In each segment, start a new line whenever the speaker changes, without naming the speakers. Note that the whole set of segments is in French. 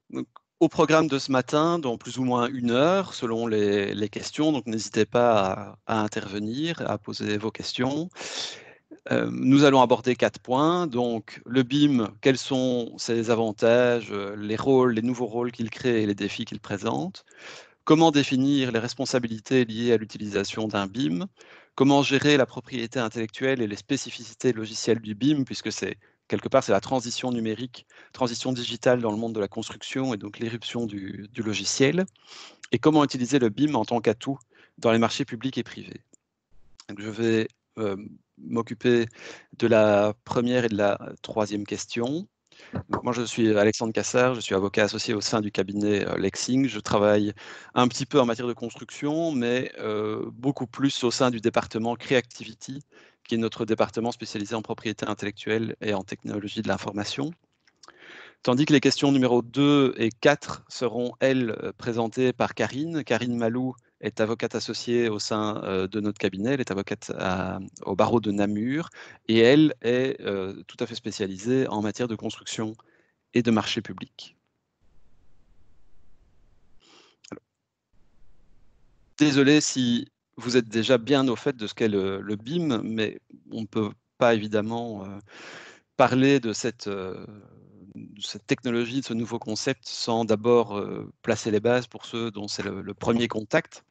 Donc, au programme de ce matin, dans plus ou moins 1 heure, selon les questions, donc n'hésitez pas à intervenir, à poser vos questions. Nous allons aborder 4 points. Donc, le BIM, quels sont ses avantages, les rôles, les nouveaux rôles qu'il crée et les défis qu'il présente. Comment définir les responsabilités liées à l'utilisation d'un BIM. Comment gérer la propriété intellectuelle et les spécificités logicielles du BIM, puisque c'est quelque part c'est la transition numérique, transition digitale dans le monde de la construction et donc l'éruption du logiciel. Et comment utiliser le BIM en tant qu'atout dans les marchés publics et privés. Donc, je vais m'occuper de la première et de la troisième question. Donc, moi, je suis Alexandre Cassard, je suis avocat associé au sein du cabinet Lexing. Je travaille un petit peu en matière de construction, mais beaucoup plus au sein du département Creativity, qui est notre département spécialisé en propriété intellectuelle et en technologie de l'information. Tandis que les questions numéro 2 et 4 seront, elles, présentées par Karine. Karine Malou est avocate associée au sein de notre cabinet. Elle est avocate au barreau de Namur et elle est tout à fait spécialisée en matière de construction et de marché public. Alors, désolé si vous êtes déjà bien au fait de ce qu'est le BIM, mais on ne peut pas évidemment parler de cette technologie, de ce nouveau concept, sans d'abord placer les bases pour ceux dont c'est le premier contact.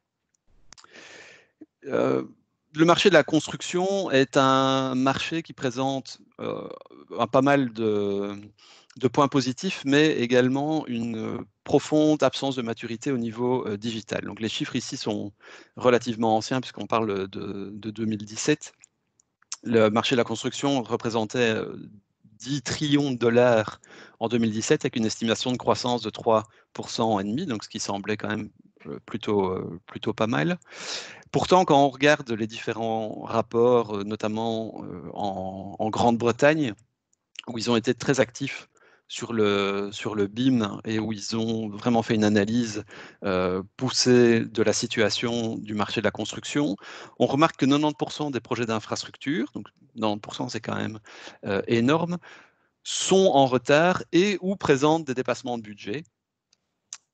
Le marché de la construction est un marché qui présente pas mal de points positifs, mais également une profonde absence de maturité au niveau digital. Donc les chiffres ici sont relativement anciens puisqu'on parle de 2017. Le marché de la construction représentait 10 trillions de dollars en 2017 avec une estimation de croissance de 3% et demi, donc ce qui semblait quand même plutôt pas mal. Pourtant, quand on regarde les différents rapports, notamment en Grande-Bretagne, où ils ont été très actifs sur le BIM et où ils ont vraiment fait une analyse poussée de la situation du marché de la construction, on remarque que 90% des projets d'infrastructure, donc 90% c'est quand même énorme, sont en retard et ou présentent des dépassements de budget.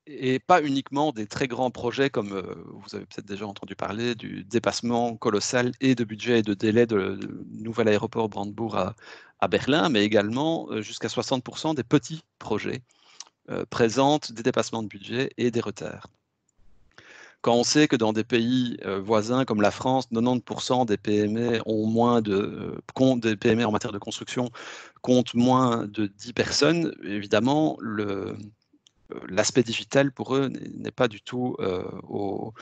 Et pas uniquement des très grands projets comme vous avez peut-être déjà entendu parler du dépassement colossal et de budget et de délai de nouvel aéroport Brandebourg à Berlin, mais également jusqu'à 60% des petits projets présentent des dépassements de budget et des retards. Quand on sait que dans des pays voisins comme la France, 90% des PME ont moins des PME en matière de construction comptent moins de 10 personnes, évidemment, l'aspect digital pour eux n'est pas du tout au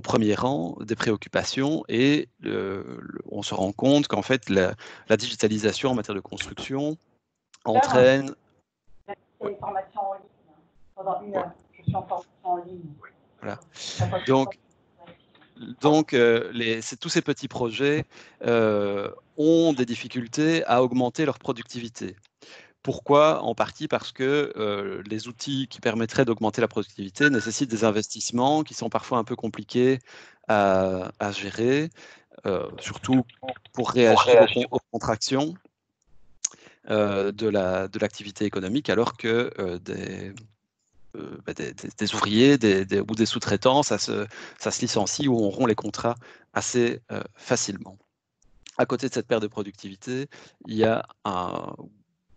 premier rang des préoccupations et on se rend compte qu'en fait la digitalisation en matière de construction entraîne
une formation en ligne pendant 1 heure. Je suis en formation en ligne.
Voilà. Donc tous ces petits projets ont des difficultés à augmenter leur productivité. Pourquoi? En partie parce que les outils qui permettraient d'augmenter la productivité nécessitent des investissements qui sont parfois un peu compliqués à gérer, surtout pour réagir aux contractions de l'activité économique, alors que des ouvriers ou des sous-traitants, ça se licencie ou on rompt les contrats assez facilement. À côté de cette perte de productivité, il y a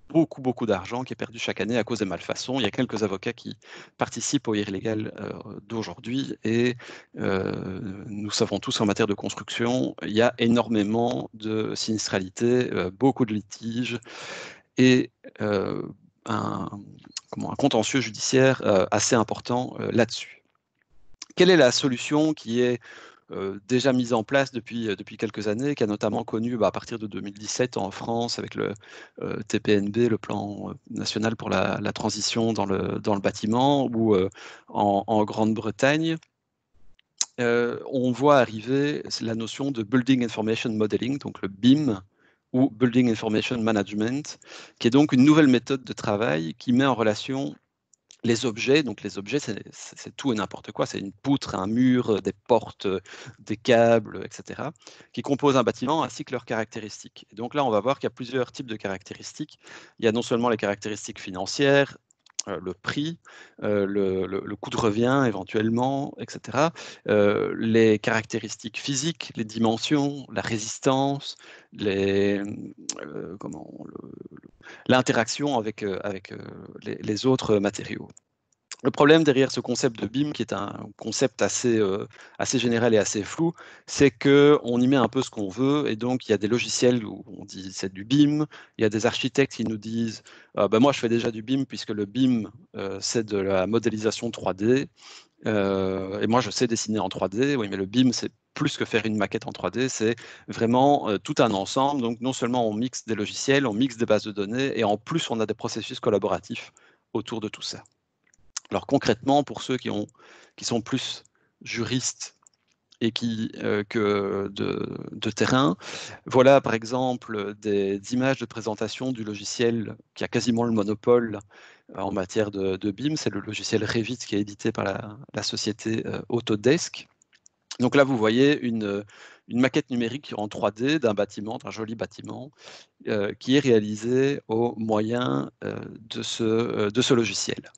beaucoup d'argent qui est perdu chaque année à cause des malfaçons. Il y a quelques avocats qui participent au illégal d'aujourd'hui et nous savons tous qu'en matière de construction, il y a énormément de sinistralité, beaucoup de litiges et un contentieux judiciaire assez important là-dessus. Quelle est la solution qui est déjà mise en place depuis quelques années, qui a notamment connu à partir de 2017 en France avec le TPNB, le plan national pour la transition dans le bâtiment, ou en Grande-Bretagne, on voit arriver la notion de Building Information Modeling, donc le BIM, ou Building Information Management, qui est donc une nouvelle méthode de travail qui met en relation les objets, donc les objets, c'est tout et n'importe quoi, c'est une poutre, un mur, des portes, des câbles, etc., qui composent un bâtiment ainsi que leurs caractéristiques. Et donc là, on va voir qu'il y a plusieurs types de caractéristiques. Il y a non seulement les caractéristiques financières, le prix, le coût de revient éventuellement, etc., les caractéristiques physiques, les dimensions, la résistance, l'interaction avec, les autres matériaux. Le problème derrière ce concept de BIM, qui est un concept assez général et assez flou, c'est qu'on y met un peu ce qu'on veut, et donc il y a des logiciels où on dit c'est du BIM, il y a des architectes qui nous disent bah, moi je fais déjà du BIM puisque le BIM c'est de la modélisation 3D, et moi je sais dessiner en 3D, oui mais le BIM c'est plus que faire une maquette en 3D, c'est vraiment tout un ensemble, donc non seulement on mixe des logiciels, on mixe des bases de données, et en plus on a des processus collaboratifs autour de tout ça. Alors concrètement, pour ceux qui sont plus juristes et que de terrain, voilà par exemple des images de présentation du logiciel qui a quasiment le monopole en matière de BIM, c'est le logiciel Revit qui est édité par la société Autodesk. Donc là, vous voyez une maquette numérique en 3D d'un bâtiment, d'un joli bâtiment, qui est réalisé au moyen de ce logiciel.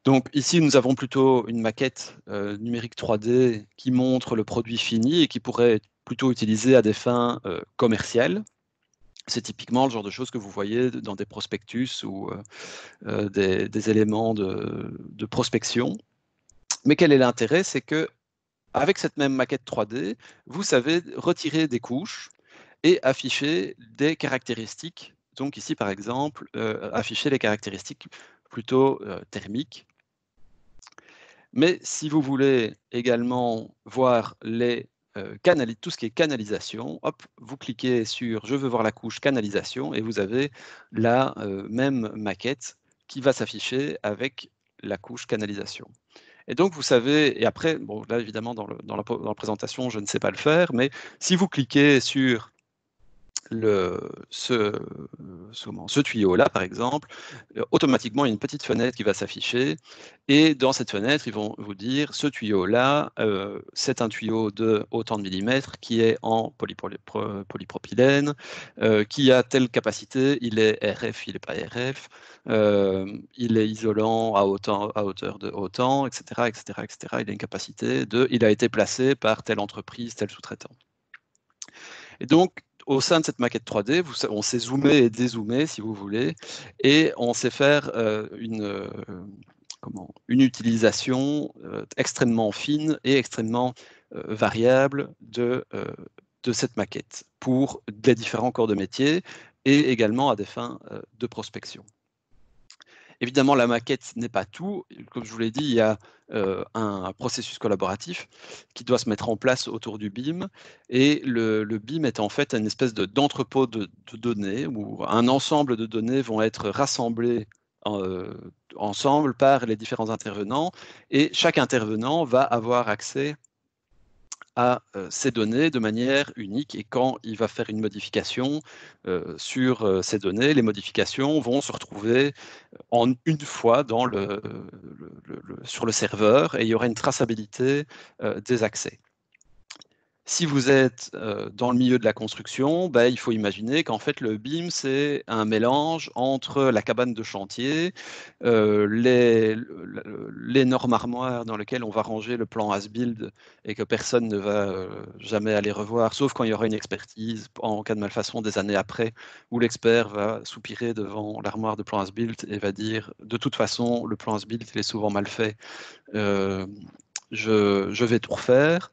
Donc ici, nous avons plutôt une maquette numérique 3D qui montre le produit fini et qui pourrait être plutôt utilisée à des fins commerciales. C'est typiquement le genre de choses que vous voyez dans des prospectus ou des éléments de prospection. Mais quel est l'intérêt? C'est que avec cette même maquette 3D, vous savez retirer des couches et afficher des caractéristiques. Donc ici, par exemple, afficher les caractéristiques plutôt thermiques. Mais si vous voulez également voir tout ce qui est canalisation, hop, vous cliquez sur « Je veux voir la couche canalisation » et vous avez la même maquette qui va s'afficher avec la couche canalisation. Et donc, vous savez, et après, bon, là, évidemment, dans la présentation, je ne sais pas le faire, mais si vous cliquez sur ce tuyau-là, par exemple, automatiquement, il y a une petite fenêtre qui va s'afficher. Et dans cette fenêtre, ils vont vous dire, ce tuyau-là, c'est un tuyau de autant de millimètres qui est en polypropylène, qui a telle capacité, il est RF, il n'est pas RF, il est isolant à hauteur de autant, etc., etc., etc. Il a une capacité il a été placé par telle entreprise, tel sous-traitant. Et donc, au sein de cette maquette 3D, on sait zoomer et dézoomer, si vous voulez, et on sait faire une utilisation extrêmement fine et extrêmement variable de cette maquette pour les différents corps de métier et également à des fins de prospection. Évidemment, la maquette n'est pas tout. Comme je vous l'ai dit, il y a un processus collaboratif qui doit se mettre en place autour du BIM. Et le BIM est en fait une espèce d'entrepôt de données où un ensemble de données vont être rassemblées ensemble par les différents intervenants. Et chaque intervenant va avoir accès à ces données de manière unique, et quand il va faire une modification sur ces données, les modifications vont se retrouver en une fois sur le serveur, et il y aura une traçabilité des accès. Si vous êtes dans le milieu de la construction, ben, il faut imaginer qu'en fait le BIM c'est un mélange entre la cabane de chantier, les normes armoires dans lesquelles on va ranger le plan as-build et que personne ne va jamais aller revoir, sauf quand il y aura une expertise en cas de malfaçon des années après, où l'expert va soupirer devant l'armoire de plan as-build et va dire de toute façon le plan as-build il est souvent mal fait, je vais tout refaire.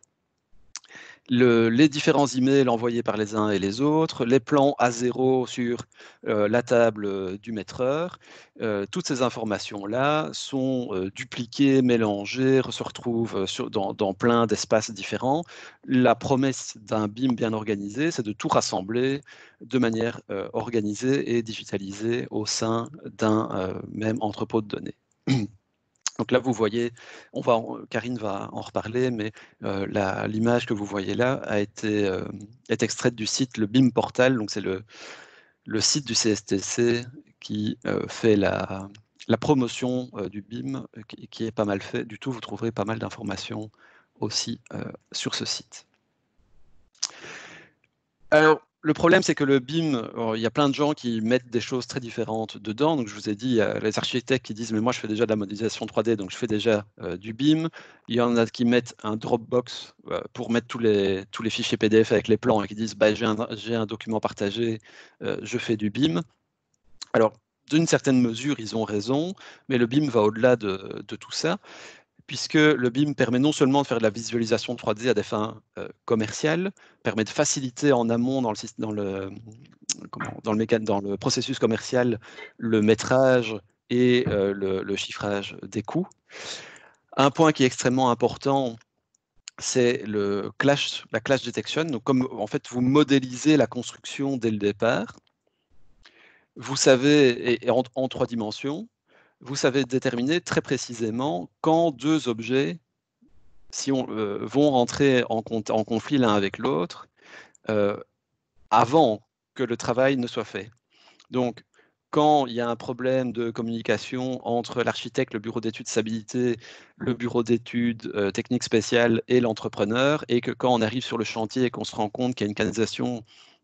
Les différents emails envoyés par les uns et les autres, les plans A0 sur la table du maîtreur, toutes ces informations-là sont dupliquées, mélangées, se retrouvent dans plein d'espaces différents. La promesse d'un BIM bien organisé, c'est de tout rassembler de manière organisée et digitalisée au sein d'un même entrepôt de données. Donc là, vous voyez, Karine va en reparler, mais l'image que vous voyez là est extraite du site, le BIM Portal, donc c'est le site du CSTC qui fait la promotion du BIM qui est pas mal fait. Du tout, vous trouverez pas mal d'informations aussi sur ce site. Alors, le problème, c'est que le BIM, il y a plein de gens qui mettent des choses très différentes dedans. Donc, je vous ai dit, il y a les architectes qui disent, mais moi, je fais déjà de la modélisation 3D, donc je fais déjà du BIM. Il y en a qui mettent un Dropbox pour mettre tous les fichiers PDF avec les plans et qui disent, bah, j'ai un document partagé, je fais du BIM. Alors, d'une certaine mesure, ils ont raison, mais le BIM va au-delà de tout ça, puisque le BIM permet non seulement de faire de la visualisation 3D à des fins commerciales, permet de faciliter en amont dans le processus commercial le métrage et le chiffrage des coûts. Un point qui est extrêmement important, c'est la clash detection. Donc, comme en fait vous modélisez la construction dès le départ, vous savez, et en 3 dimensions, vous savez déterminer très précisément quand 2 objets vont rentrer en conflit l'un avec l'autre avant que le travail ne soit fait. Donc, quand il y a un problème de communication entre l'architecte, le bureau d'études stabilité, le bureau d'études techniques spéciales et l'entrepreneur, et que quand on arrive sur le chantier et qu'on se rend compte qu'il y a une canalisation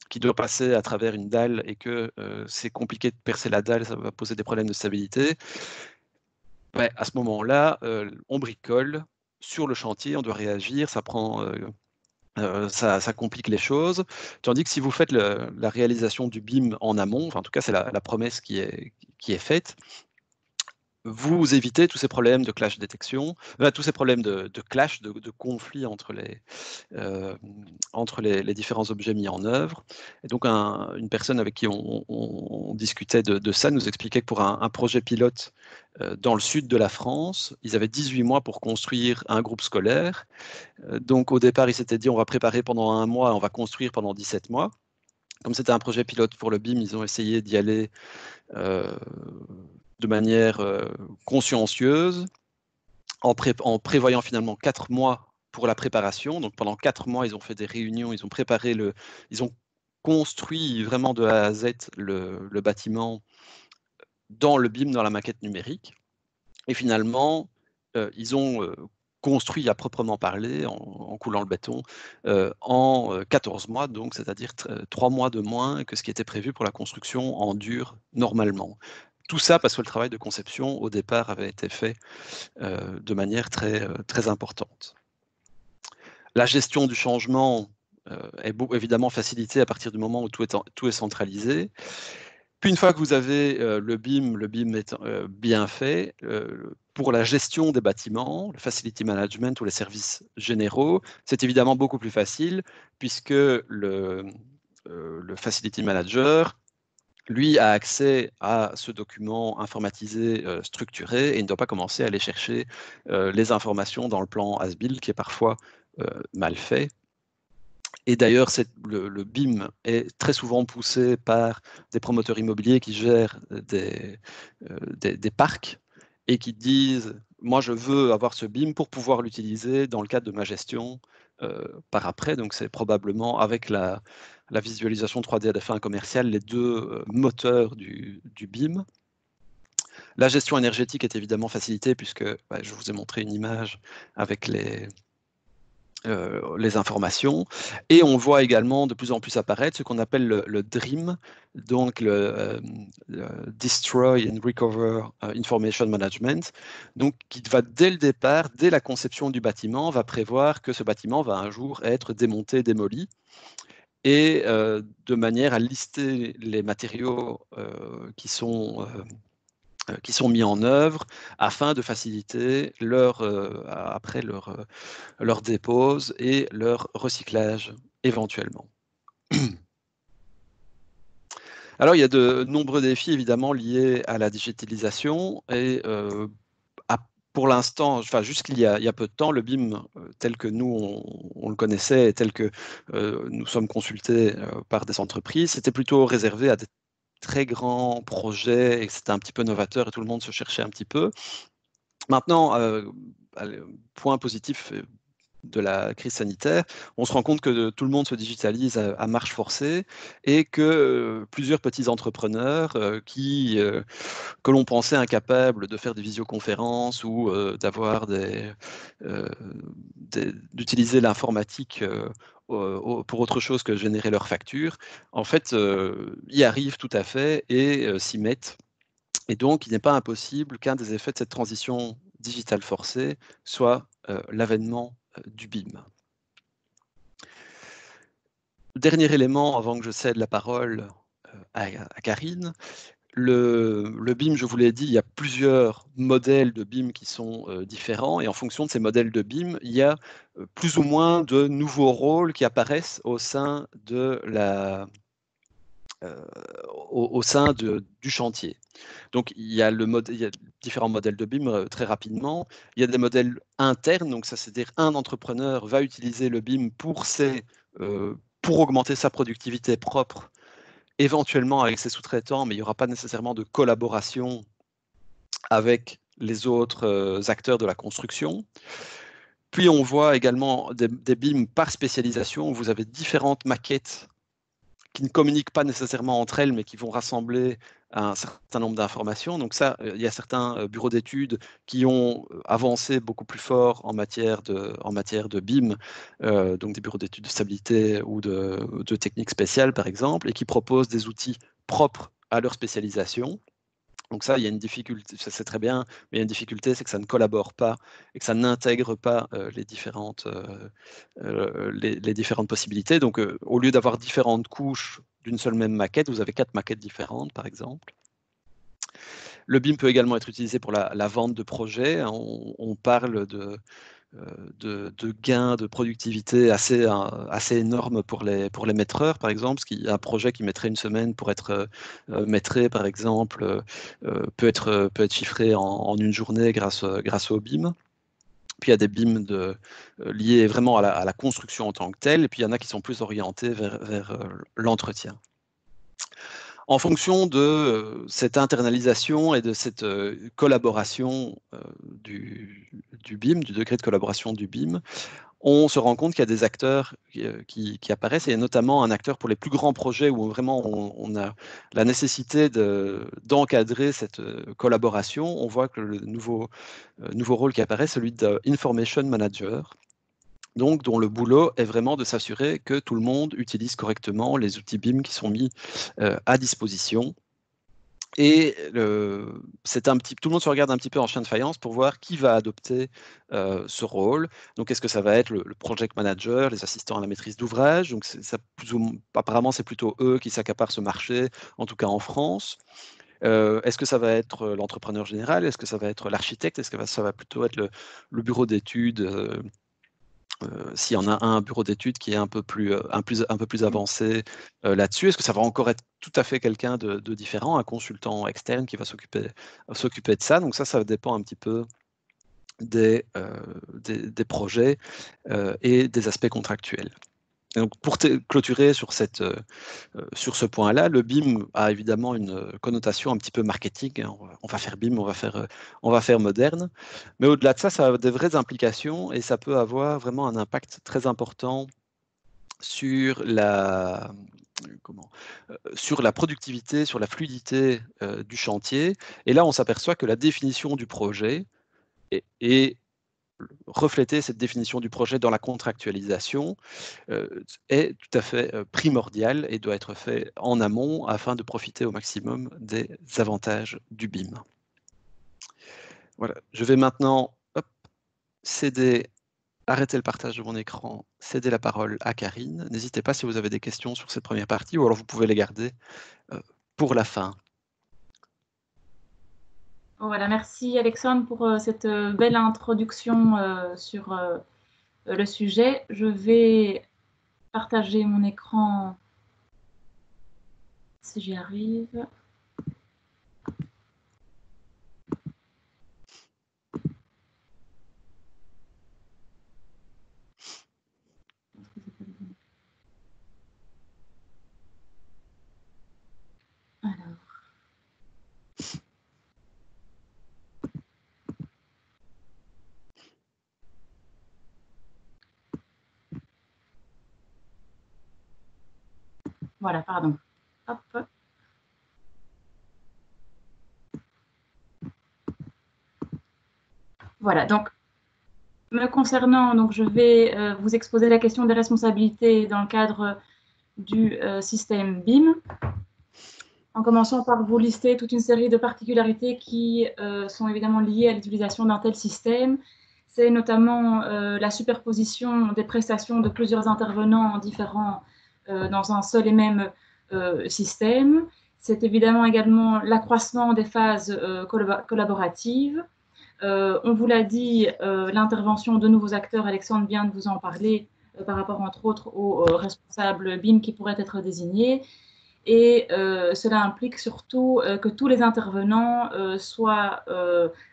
qui doit passer à travers une dalle et que c'est compliqué de percer la dalle, ça va poser des problèmes de stabilité, ouais, à ce moment-là, on bricole sur le chantier, on doit réagir, ça prend... ça complique les choses, tandis que si vous faites la réalisation du BIM en amont, enfin en tout cas c'est la promesse qui est faite, vous évitez tous ces problèmes de clash détection, tous ces problèmes de clash, de conflit entre les différents objets mis en œuvre. Et donc une personne avec qui on discutait de ça nous expliquait que pour un projet pilote dans le sud de la France, ils avaient 18 mois pour construire un groupe scolaire. Donc au départ, ils s'étaient dit on va préparer pendant 1 mois, on va construire pendant 17 mois. Comme c'était un projet pilote pour le BIM, ils ont essayé d'y aller de manière consciencieuse, en prévoyant finalement 4 mois pour la préparation. Donc pendant 4 mois, ils ont fait des réunions, ils ont ils ont construit vraiment de A à Z le bâtiment dans le BIM, dans la maquette numérique. Et finalement, ils ont construit à proprement parler, en coulant le béton, en 14 mois, donc c'est-à-dire 3 mois de moins que ce qui était prévu pour la construction en dur normalement. Tout ça parce que le travail de conception, au départ, avait été fait de manière très importante. La gestion du changement est évidemment facilitée à partir du moment où tout est centralisé. Puis une fois que vous avez le BIM est bien fait, pour la gestion des bâtiments, le facility management ou les services généraux, c'est évidemment beaucoup plus facile puisque le facility manager, lui, a accès à ce document informatisé structuré et il ne doit pas commencer à aller chercher les informations dans le plan as-built qui est parfois mal fait. Et d'ailleurs, le BIM est très souvent poussé par des promoteurs immobiliers qui gèrent des parcs et qui disent « moi, je veux avoir ce BIM pour pouvoir l'utiliser dans le cadre de ma gestion par après ». Donc, c'est probablement avec la visualisation 3D à des fins commerciales les deux moteurs du BIM. La gestion énergétique est évidemment facilitée puisque je vous ai montré une image avec les informations. Et on voit également de plus en plus apparaître ce qu'on appelle le DREAM, donc le Destroy and Recover Information Management, donc qui va dès le départ, dès la conception du bâtiment, va prévoir que ce bâtiment va un jour être démonté, démoli, et de manière à lister les matériaux qui sont mis en œuvre afin de faciliter après leur dépose et leur recyclage éventuellement. Alors, il y a de nombreux défis évidemment liés à la digitalisation et pour l'instant, enfin jusqu'il y a peu de temps, le BIM tel que nous on le connaissait et tel que nous sommes consultés par des entreprises, c'était plutôt réservé à des très grands projets et c'était un petit peu novateur et tout le monde se cherchait un petit peu. Maintenant, point positif de la crise sanitaire, on se rend compte que tout le monde se digitalise à marche forcée et que plusieurs petits entrepreneurs que l'on pensait incapables de faire des visioconférences ou d'utiliser l'informatique pour autre chose que générer leurs factures, en fait, y arrivent tout à fait et s'y mettent. Et donc, il n'est pas impossible qu'un des effets de cette transition digitale forcée soit l'avènement du BIM. Dernier élément, avant que je cède la parole à Karine, le BIM, je vous l'ai dit, il y a plusieurs modèles de BIM qui sont différents, et en fonction de ces modèles de BIM, il y a plus ou moins de nouveaux rôles qui apparaissent au sein de du chantier. Donc, il y a différents modèles de BIM très rapidement. Il y a des modèles internes, donc ça, c'est-à-dire un entrepreneur va utiliser le BIM pour augmenter sa productivité propre, éventuellement avec ses sous-traitants, mais il n'y aura pas nécessairement de collaboration avec les autres acteurs de la construction. Puis on voit également des BIM par spécialisation, où vous avez différentes maquettes qui ne communiquent pas nécessairement entre elles, mais qui vont rassembler un certain nombre d'informations. Donc ça, il y a certains bureaux d'études qui ont avancé beaucoup plus fort en matière de BIM, donc des bureaux d'études de stabilité ou de techniques spéciales, par exemple, et qui proposent des outils propres à leur spécialisation. Donc ça, il y a une difficulté, ça c'est très bien, mais il y a une difficulté, c'est que ça ne collabore pas et que ça n'intègre pas les différentes possibilités. Donc au lieu d'avoir différentes couches d'une seule même maquette, vous avez 4 maquettes différentes, par exemple. Le BIM peut également être utilisé pour la vente de projets. On parle de gains de productivité assez énormes pour les maîtreurs, par exemple. Un projet qui mettrait une semaine pour être maîtré, par exemple, peut être chiffré en une journée grâce au BIM. Puis il y a des BIM liés vraiment à la construction en tant que telle, et puis il y en a qui sont plus orientés vers l'entretien. En fonction de cette internalisation et de cette collaboration du BIM, du degré de collaboration du BIM, on se rend compte qu'il y a des acteurs qui apparaissent, et notamment un acteur pour les plus grands projets où vraiment on a la nécessité d'encadrer cette collaboration. On voit que le nouveau rôle qui apparaît, celui d'Information Manager, donc dont le boulot est vraiment de s'assurer que tout le monde utilise correctement les outils BIM qui sont mis à disposition. Et tout le monde se regarde un petit peu en chien de faïence pour voir qui va adopter ce rôle. Donc, est-ce que ça va être le project manager, les assistants à la maîtrise d'ouvrage? Donc, apparemment, c'est plutôt eux qui s'accaparent ce marché, en tout cas en France. Est-ce que ça va être l'entrepreneur général? Est-ce que ça va être l'architecte? Est-ce que ça va plutôt être le bureau d'études? S'il y en a un bureau d'études qui est un peu plus avancé là-dessus, est-ce que ça va encore être tout à fait quelqu'un de différent, un consultant externe qui va s'occuper de ça? Donc ça dépend un petit peu des projets et des aspects contractuels. Et donc pour clôturer sur ce point-là, le BIM a évidemment une connotation un petit peu marketing. Hein. On va faire BIM, on va faire moderne. Mais au-delà de ça, ça a des vraies implications et ça peut avoir vraiment un impact très important sur sur la productivité, sur la fluidité du chantier. Et là, on s'aperçoit que la définition du projet est refléter cette définition du projet dans la contractualisation est tout à fait primordial et doit être fait en amont afin de profiter au maximum des avantages du BIM. Voilà, je vais maintenant arrêter le partage de mon écran, céder la parole à Karine. N'hésitez pas si vous avez des questions sur cette première partie, ou alors vous pouvez les garder pour la fin.
Voilà, merci Alexandre pour cette belle introduction sur le sujet. Je vais partager mon écran si j'y arrive. Alors. Voilà, pardon. Hop. Voilà, donc me concernant, donc, je vais vous exposer la question des responsabilités dans le cadre du système BIM, en commençant par vous lister toute une série de particularités qui sont évidemment liées à l'utilisation d'un tel système. C'est notamment la superposition des prestations de plusieurs intervenants différents dans un seul et même système. C'est évidemment également l'accroissement des phases collaboratives. On vous l'a dit, l'intervention de nouveaux acteurs, Alexandre vient de vous en parler, par rapport entre autres aux responsables BIM qui pourraient être désignés. Et cela implique surtout que tous les intervenants soient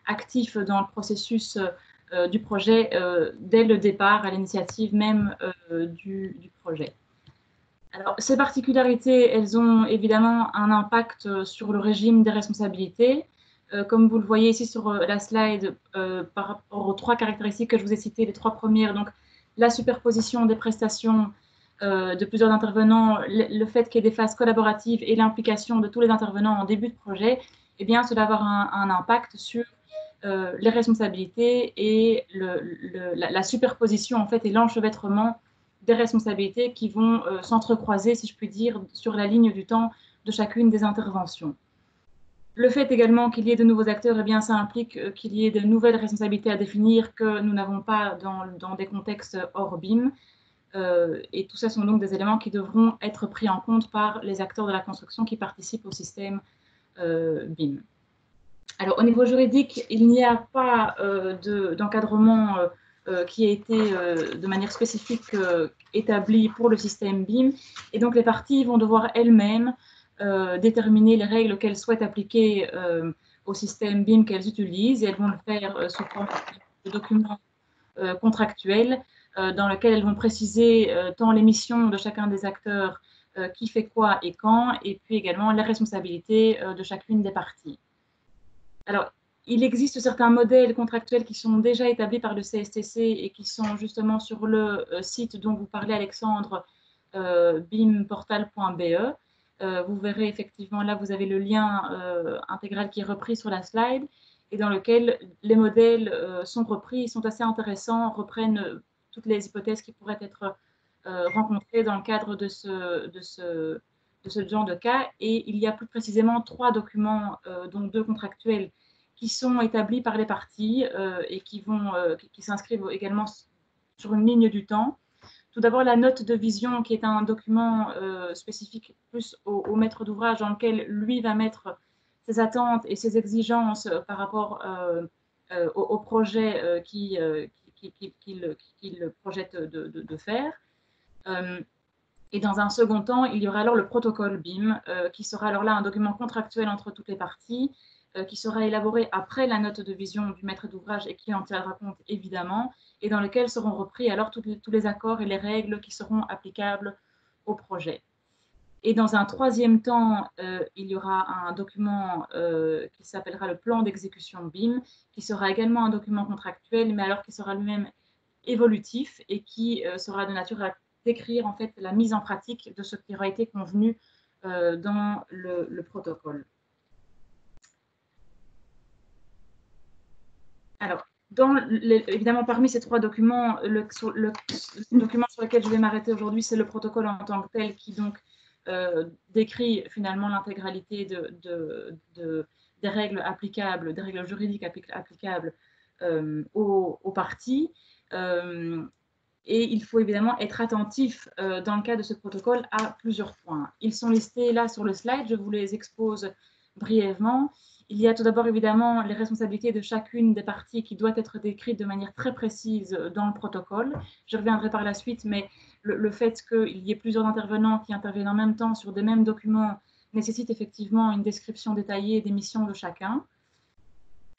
actifs dans le processus du projet dès le départ, à l'initiative même du projet. Alors, ces particularités, elles ont évidemment un impact sur le régime des responsabilités. Comme vous le voyez ici sur la slide, par rapport aux 3 caractéristiques que je vous ai citées, les 3 premières, donc la superposition des prestations de plusieurs intervenants, le fait qu'il y ait des phases collaboratives et l'implication de tous les intervenants en début de projet, eh bien, cela va avoir un impact sur les responsabilités et la superposition en fait, et l'enchevêtrement des responsabilités qui vont s'entrecroiser, si je puis dire, sur la ligne du temps de chacune des interventions. Le fait également qu'il y ait de nouveaux acteurs, eh bien, ça implique qu'il y ait de nouvelles responsabilités à définir que nous n'avons pas dans des contextes hors BIM. Et tout ça sont donc des éléments qui devront être pris en compte par les acteurs de la construction qui participent au système BIM. Alors, au niveau juridique, il n'y a pas d'encadrement qui a été de manière spécifique établi pour le système BIM. Et donc, les parties vont devoir elles-mêmes déterminer les règles qu'elles souhaitent appliquer au système BIM qu'elles utilisent. Et elles vont le faire sous forme de documents contractuels dans lequel elles vont préciser tant les missions de chacun des acteurs, qui fait quoi et quand, et puis également les responsabilités de chacune des parties. Alors, il existe certains modèles contractuels qui sont déjà établis par le CSTC et qui sont justement sur le site dont vous parlez, Alexandre, bimportal.be. Vous verrez effectivement, là, vous avez le lien intégral qui est repris sur la slide et dans lequel les modèles sont repris, sont assez intéressants, reprennent toutes les hypothèses qui pourraient être rencontrées dans le cadre de ce genre de cas. Et il y a plus précisément 3 documents, dont 2 contractuels, qui sont établis par les parties et qui s'inscrivent également sur une ligne du temps. Tout d'abord, la note de vision, qui est un document spécifique plus au maître d'ouvrage, dans lequel lui va mettre ses attentes et ses exigences par rapport au projet qu'il projette de faire. Et dans un second temps, il y aura alors le protocole BIM, qui sera alors là un document contractuel entre toutes les parties, qui sera élaboré après la note de vision du maître d'ouvrage et qui en tiendra compte évidemment, et dans lequel seront repris alors tous les accords et les règles qui seront applicables au projet. Et dans un troisième temps, il y aura un document qui s'appellera le plan d'exécution BIM, qui sera également un document contractuel, mais alors qui sera lui-même évolutif et qui sera de nature à décrire en fait la mise en pratique de ce qui aura été convenu dans le protocole. Alors, évidemment, parmi ces 3 documents, le document sur lequel je vais m'arrêter aujourd'hui, c'est le protocole en tant que tel, qui donc décrit finalement l'intégralité des règles applicables, des règles juridiques applicables aux parties. Et il faut évidemment être attentif dans le cas de ce protocole à plusieurs points. Ils sont listés là sur le slide, je vous les expose brièvement. Il y a tout d'abord évidemment les responsabilités de chacune des parties qui doit être décrite de manière très précise dans le protocole. Je reviendrai par la suite, mais le fait qu'il y ait plusieurs intervenants qui interviennent en même temps sur des mêmes documents nécessite effectivement une description détaillée des missions de chacun.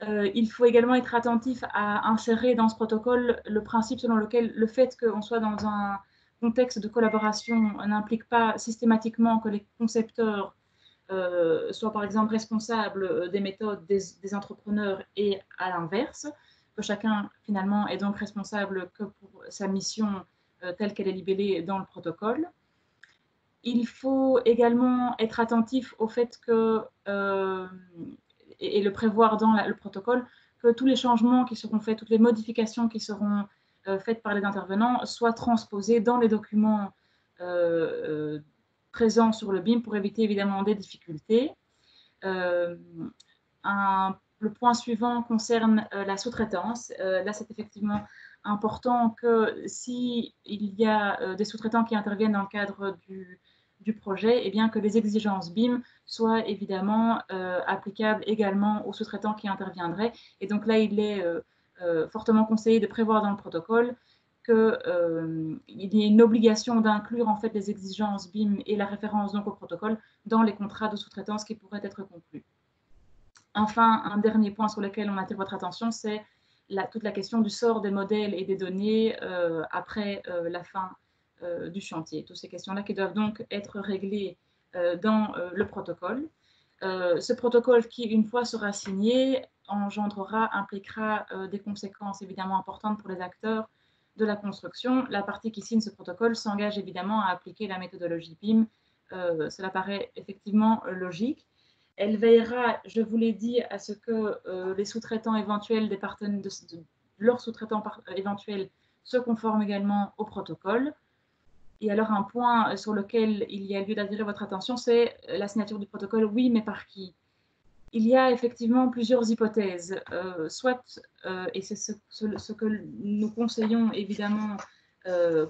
Il faut également être attentif à insérer dans ce protocole le principe selon lequel le fait qu'on soit dans un contexte de collaboration n'implique pas systématiquement que les concepteurs soient par exemple responsables des méthodes des entrepreneurs et à l'inverse, que chacun finalement est donc responsable que pour sa mission telle qu'elle est libellée dans le protocole. Il faut également être attentif au fait que, et le prévoir dans le protocole, que tous les changements qui seront faits, toutes les modifications qui seront faites par les intervenants soient transposées dans les documents présents sur le BIM pour éviter évidemment des difficultés. Le point suivant concerne la sous-traitance. Là, c'est effectivement important que s'il y a des sous-traitants qui interviennent dans le cadre du projet, eh bien, que les exigences BIM soient évidemment applicables également aux sous-traitants qui interviendraient. Et donc là, il est fortement conseillé de prévoir dans le protocole qu'il y ait une obligation d'inclure en fait les exigences BIM et la référence donc au protocole dans les contrats de sous-traitance qui pourraient être conclus. Enfin, un dernier point sur lequel on attire votre attention, c'est toute la question du sort des modèles et des données après la fin du chantier. Toutes ces questions-là qui doivent donc être réglées dans le protocole. Ce protocole qui, une fois sera signé, impliquera des conséquences évidemment importantes pour les acteurs de la construction. La partie qui signe ce protocole s'engage évidemment à appliquer la méthodologie BIM. Cela paraît effectivement logique. Elle veillera, je vous l'ai dit, à ce que les sous-traitants éventuels des partenaires, leurs sous-traitants éventuels se conforment également au protocole. Et alors, un point sur lequel il y a lieu d'attirer votre attention, c'est la signature du protocole. Oui, mais par qui? Il y a effectivement plusieurs hypothèses. Et c'est ce que nous conseillons évidemment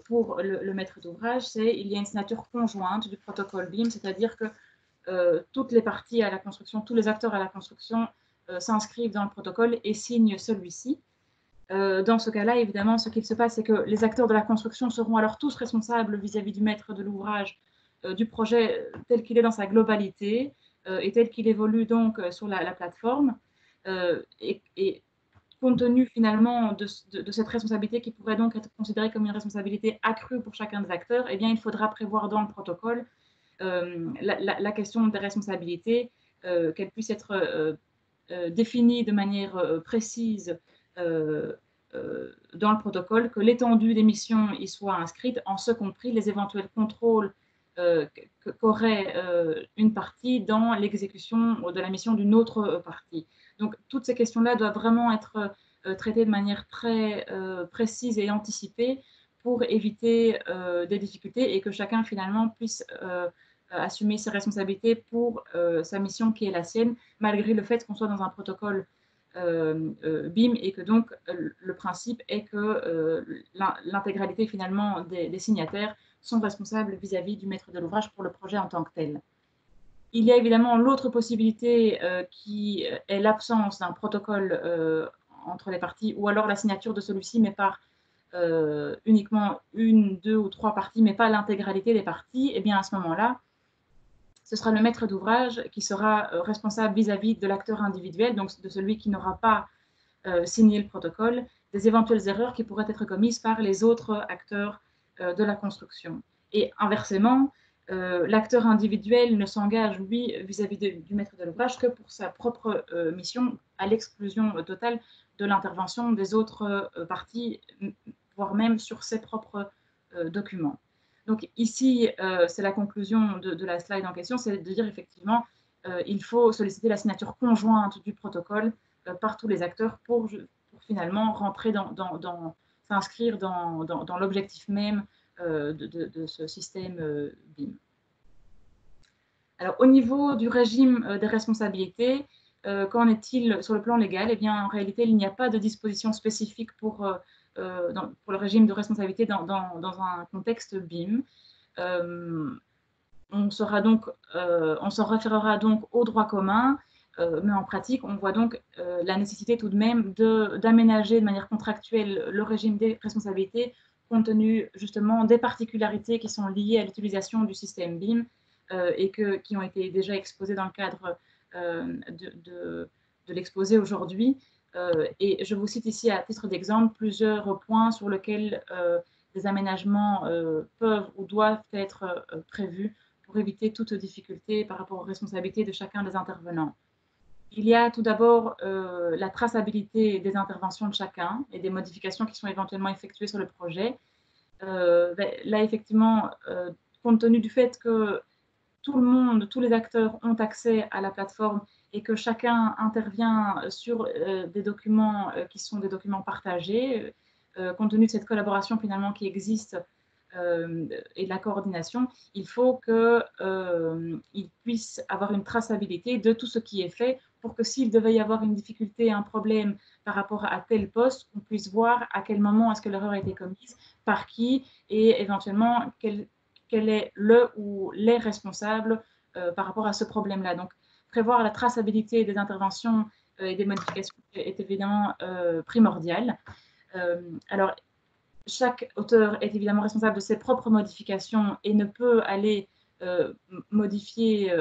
pour le maître d'ouvrage, c'est il y a une signature conjointe du protocole BIM, c'est-à-dire que toutes les parties à la construction, tous les acteurs à la construction s'inscrivent dans le protocole et signent celui-ci. Dans ce cas-là, évidemment, ce qu'il se passe, c'est que les acteurs de la construction seront alors tous responsables vis-à-vis du maître de l'ouvrage du projet tel qu'il est dans sa globalité et tel qu'il évolue donc sur la plateforme. Et compte tenu finalement de cette responsabilité qui pourrait donc être considérée comme une responsabilité accrue pour chacun des acteurs, eh bien, il faudra prévoir dans le protocole la question des responsabilités, qu'elle puisse être définie de manière précise dans le protocole, que l'étendue des missions y soit inscrite, en ce compris les éventuels contrôles qu'aurait une partie dans l'exécution de la mission d'une autre partie. Donc, toutes ces questions-là doivent vraiment être traitées de manière très précise et anticipée pour éviter des difficultés et que chacun finalement puisse assumer ses responsabilités pour sa mission qui est la sienne, malgré le fait qu'on soit dans un protocole BIM et que donc le principe est que l'intégralité finalement des signataires sont responsables vis-à-vis du maître de l'ouvrage pour le projet en tant que tel. Il y a évidemment l'autre possibilité qui est l'absence d'un protocole entre les parties ou alors la signature de celui-ci mais par uniquement une, deux ou trois parties mais pas l'intégralité des parties. Et bien à ce moment-là, ce sera le maître d'ouvrage qui sera responsable vis-à-vis de l'acteur individuel, donc de celui qui n'aura pas signé le protocole, des éventuelles erreurs qui pourraient être commises par les autres acteurs de la construction. Et inversement, l'acteur individuel ne s'engage, lui, vis-à-vis du maître de l'ouvrage que pour sa propre mission, à l'exclusion totale de l'intervention des autres parties, voire même sur ses propres documents. Donc ici, c'est la conclusion de la slide en question, c'est de dire effectivement, il faut solliciter la signature conjointe du protocole par tous les acteurs pour finalement rentrer s'inscrire dans l'objectif même de ce système BIM. Alors au niveau du régime des responsabilités, qu'en est-il sur le plan légal? Eh bien, en réalité, il n'y a pas de disposition spécifique pour le régime de responsabilité dans un contexte BIM. On s'en référera donc au droit commun, mais en pratique, on voit donc la nécessité tout de même d'aménager de manière contractuelle le régime des responsabilités compte tenu justement des particularités qui sont liées à l'utilisation du système BIM et qui ont été déjà exposées dans le cadre de l'exposé aujourd'hui. Et je vous cite ici à titre d'exemple plusieurs points sur lesquels des aménagements peuvent ou doivent être prévus pour éviter toute difficulté par rapport aux responsabilités de chacun des intervenants. Il y a tout d'abord la traçabilité des interventions de chacun et des modifications qui sont éventuellement effectuées sur le projet. Là, effectivement, compte tenu du fait que tout le monde, tous les acteurs ont accès à la plateforme et que chacun intervient sur des documents qui sont des documents partagés, compte tenu de cette collaboration finalement qui existe et de la coordination, il faut qu'ils puissent avoir une traçabilité de tout ce qui est fait pour que s'il devait y avoir une difficulté, un problème par rapport à tel poste, qu'on puisse voir à quel moment est-ce que l'erreur a été commise, par qui, et éventuellement quel est le ou les responsables par rapport à ce problème-là. Donc, prévoir la traçabilité des interventions et des modifications est évidemment primordial. Alors, chaque auteur est évidemment responsable de ses propres modifications et ne peut aller modifier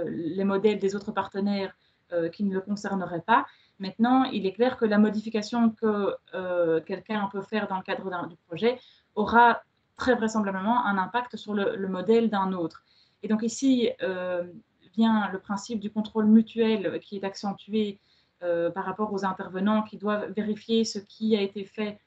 les modèles des autres partenaires qui ne le concerneraient pas. Maintenant, il est clair que la modification que quelqu'un peut faire dans le cadre du projet aura très vraisemblablement un impact sur le modèle d'un autre. Et donc ici vient le principe du contrôle mutuel qui est accentué par rapport aux intervenants qui doivent vérifier ce qui a été fait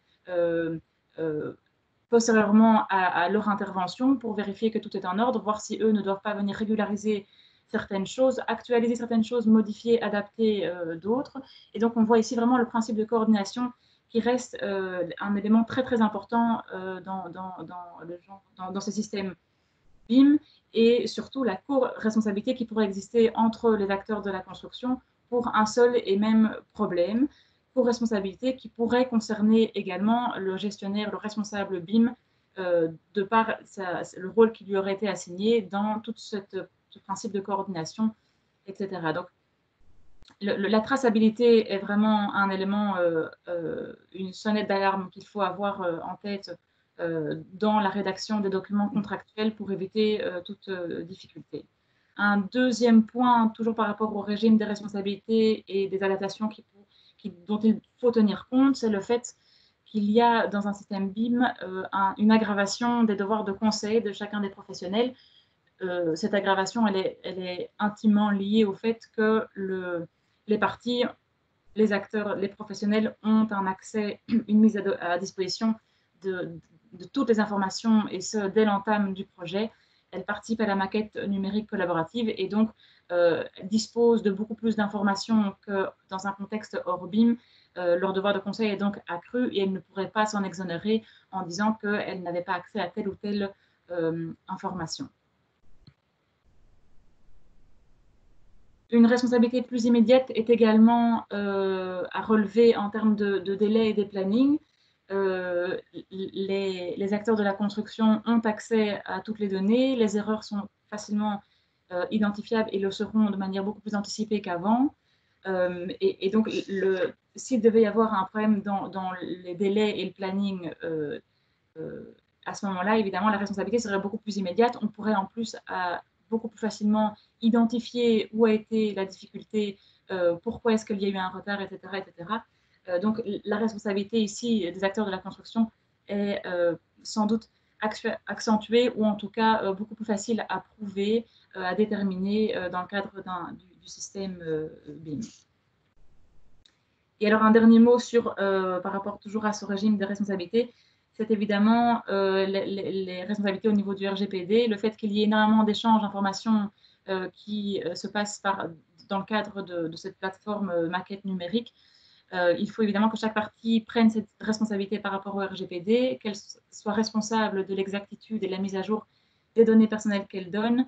postérieurement à leur intervention pour vérifier que tout est en ordre, voir si eux ne doivent pas venir régulariser certaines choses, actualiser certaines choses, modifier, adapter d'autres. Et donc, on voit ici vraiment le principe de coordination qui reste un élément très, très important dans ce système BIM et surtout la co-responsabilité qui pourrait exister entre les acteurs de la construction pour un seul et même problème, co-responsabilité qui pourrait concerner également le gestionnaire, le responsable BIM, de par le rôle qui lui aurait été assigné dans tout ce principe de coordination, etc. Donc, la traçabilité est vraiment un élément, une sonnette d'alarme qu'il faut avoir en tête dans la rédaction des documents contractuels pour éviter toute difficulté. Un deuxième point, toujours par rapport au régime des responsabilités et des adaptations dont il faut tenir compte, c'est le fait qu'il y a dans un système BIM une aggravation des devoirs de conseil de chacun des professionnels. Cette aggravation, elle est intimement liée au fait que les parties, les acteurs, les professionnels ont un accès, une mise à disposition de toutes les informations, et ce, dès l'entame du projet. Elles participent à la maquette numérique collaborative et donc disposent de beaucoup plus d'informations que dans un contexte hors BIM. Leur devoir de conseil est donc accru et elles ne pourraient pas s'en exonérer en disant qu'elles n'avaient pas accès à telle ou telle information. Une responsabilité plus immédiate est également à relever en termes de délai et des plannings. Les acteurs de la construction ont accès à toutes les données, les erreurs sont facilement identifiables et le seront de manière beaucoup plus anticipée qu'avant. Et donc, s'il devait y avoir un problème dans les délais et le planning, à ce moment-là, évidemment, la responsabilité serait beaucoup plus immédiate. On pourrait en plus beaucoup plus facilement identifier où a été la difficulté, pourquoi est-ce qu'il y a eu un retard, etc. etc. Donc, la responsabilité ici des acteurs de la construction est sans doute accentuée ou en tout cas beaucoup plus facile à prouver, à déterminer dans le cadre du système BIM. Et alors, un dernier mot par rapport toujours à ce régime de responsabilité, c'est évidemment les responsabilités au niveau du RGPD, le fait qu'il y ait énormément d'échanges d'informations qui se passent dans le cadre de cette plateforme maquette numérique. Il faut évidemment que chaque partie prenne cette responsabilité par rapport au RGPD, qu'elle soit responsable de l'exactitude et de la mise à jour des données personnelles qu'elle donne.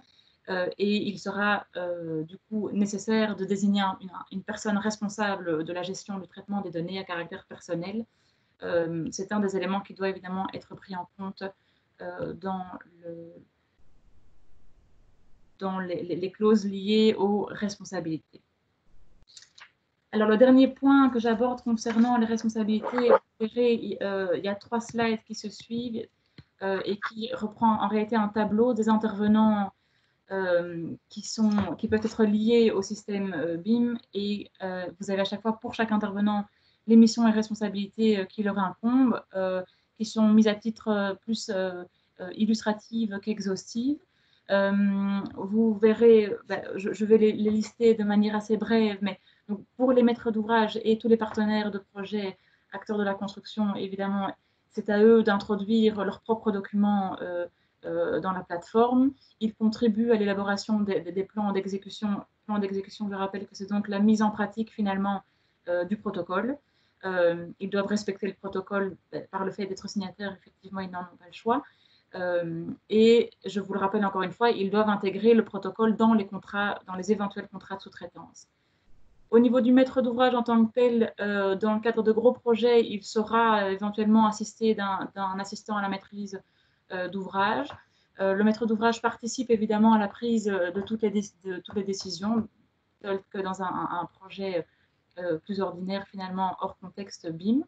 Et il sera du coup nécessaire de désigner une personne responsable de la gestion du traitement des données à caractère personnel. C'est un des éléments qui doit évidemment être pris en compte dans les clauses liées aux responsabilités. Alors, le dernier point que j'aborde concernant les responsabilités, vous verrez, il y a 3 slides qui se suivent et qui reprend en réalité un tableau des intervenants qui peuvent être liés au système BIM, et vous avez à chaque fois pour chaque intervenant les missions et responsabilités qui leur incombent, qui sont mises à titre plus illustrative qu'exhaustive. Vous verrez, je vais les lister de manière assez brève, mais donc pour les maîtres d'ouvrage et tous les partenaires de projet, acteurs de la construction, évidemment, c'est à eux d'introduire leurs propres documents dans la plateforme. Il contribue à l'élaboration des plans d'exécution. Je rappelle que c'est donc la mise en pratique finalement du protocole. Ils doivent respecter le protocole par le fait d'être signataires, effectivement, ils n'en ont pas le choix. Et je vous le rappelle encore une fois, ils doivent intégrer le protocole dans les contrats, dans les éventuels contrats de sous-traitance. Au niveau du maître d'ouvrage en tant que tel, dans le cadre de gros projets, il sera éventuellement assisté d'un assistant à la maîtrise d'ouvrage. Le maître d'ouvrage participe évidemment à la prise de toutes les décisions, telles que dans un projet plus ordinaire, finalement, hors contexte BIM.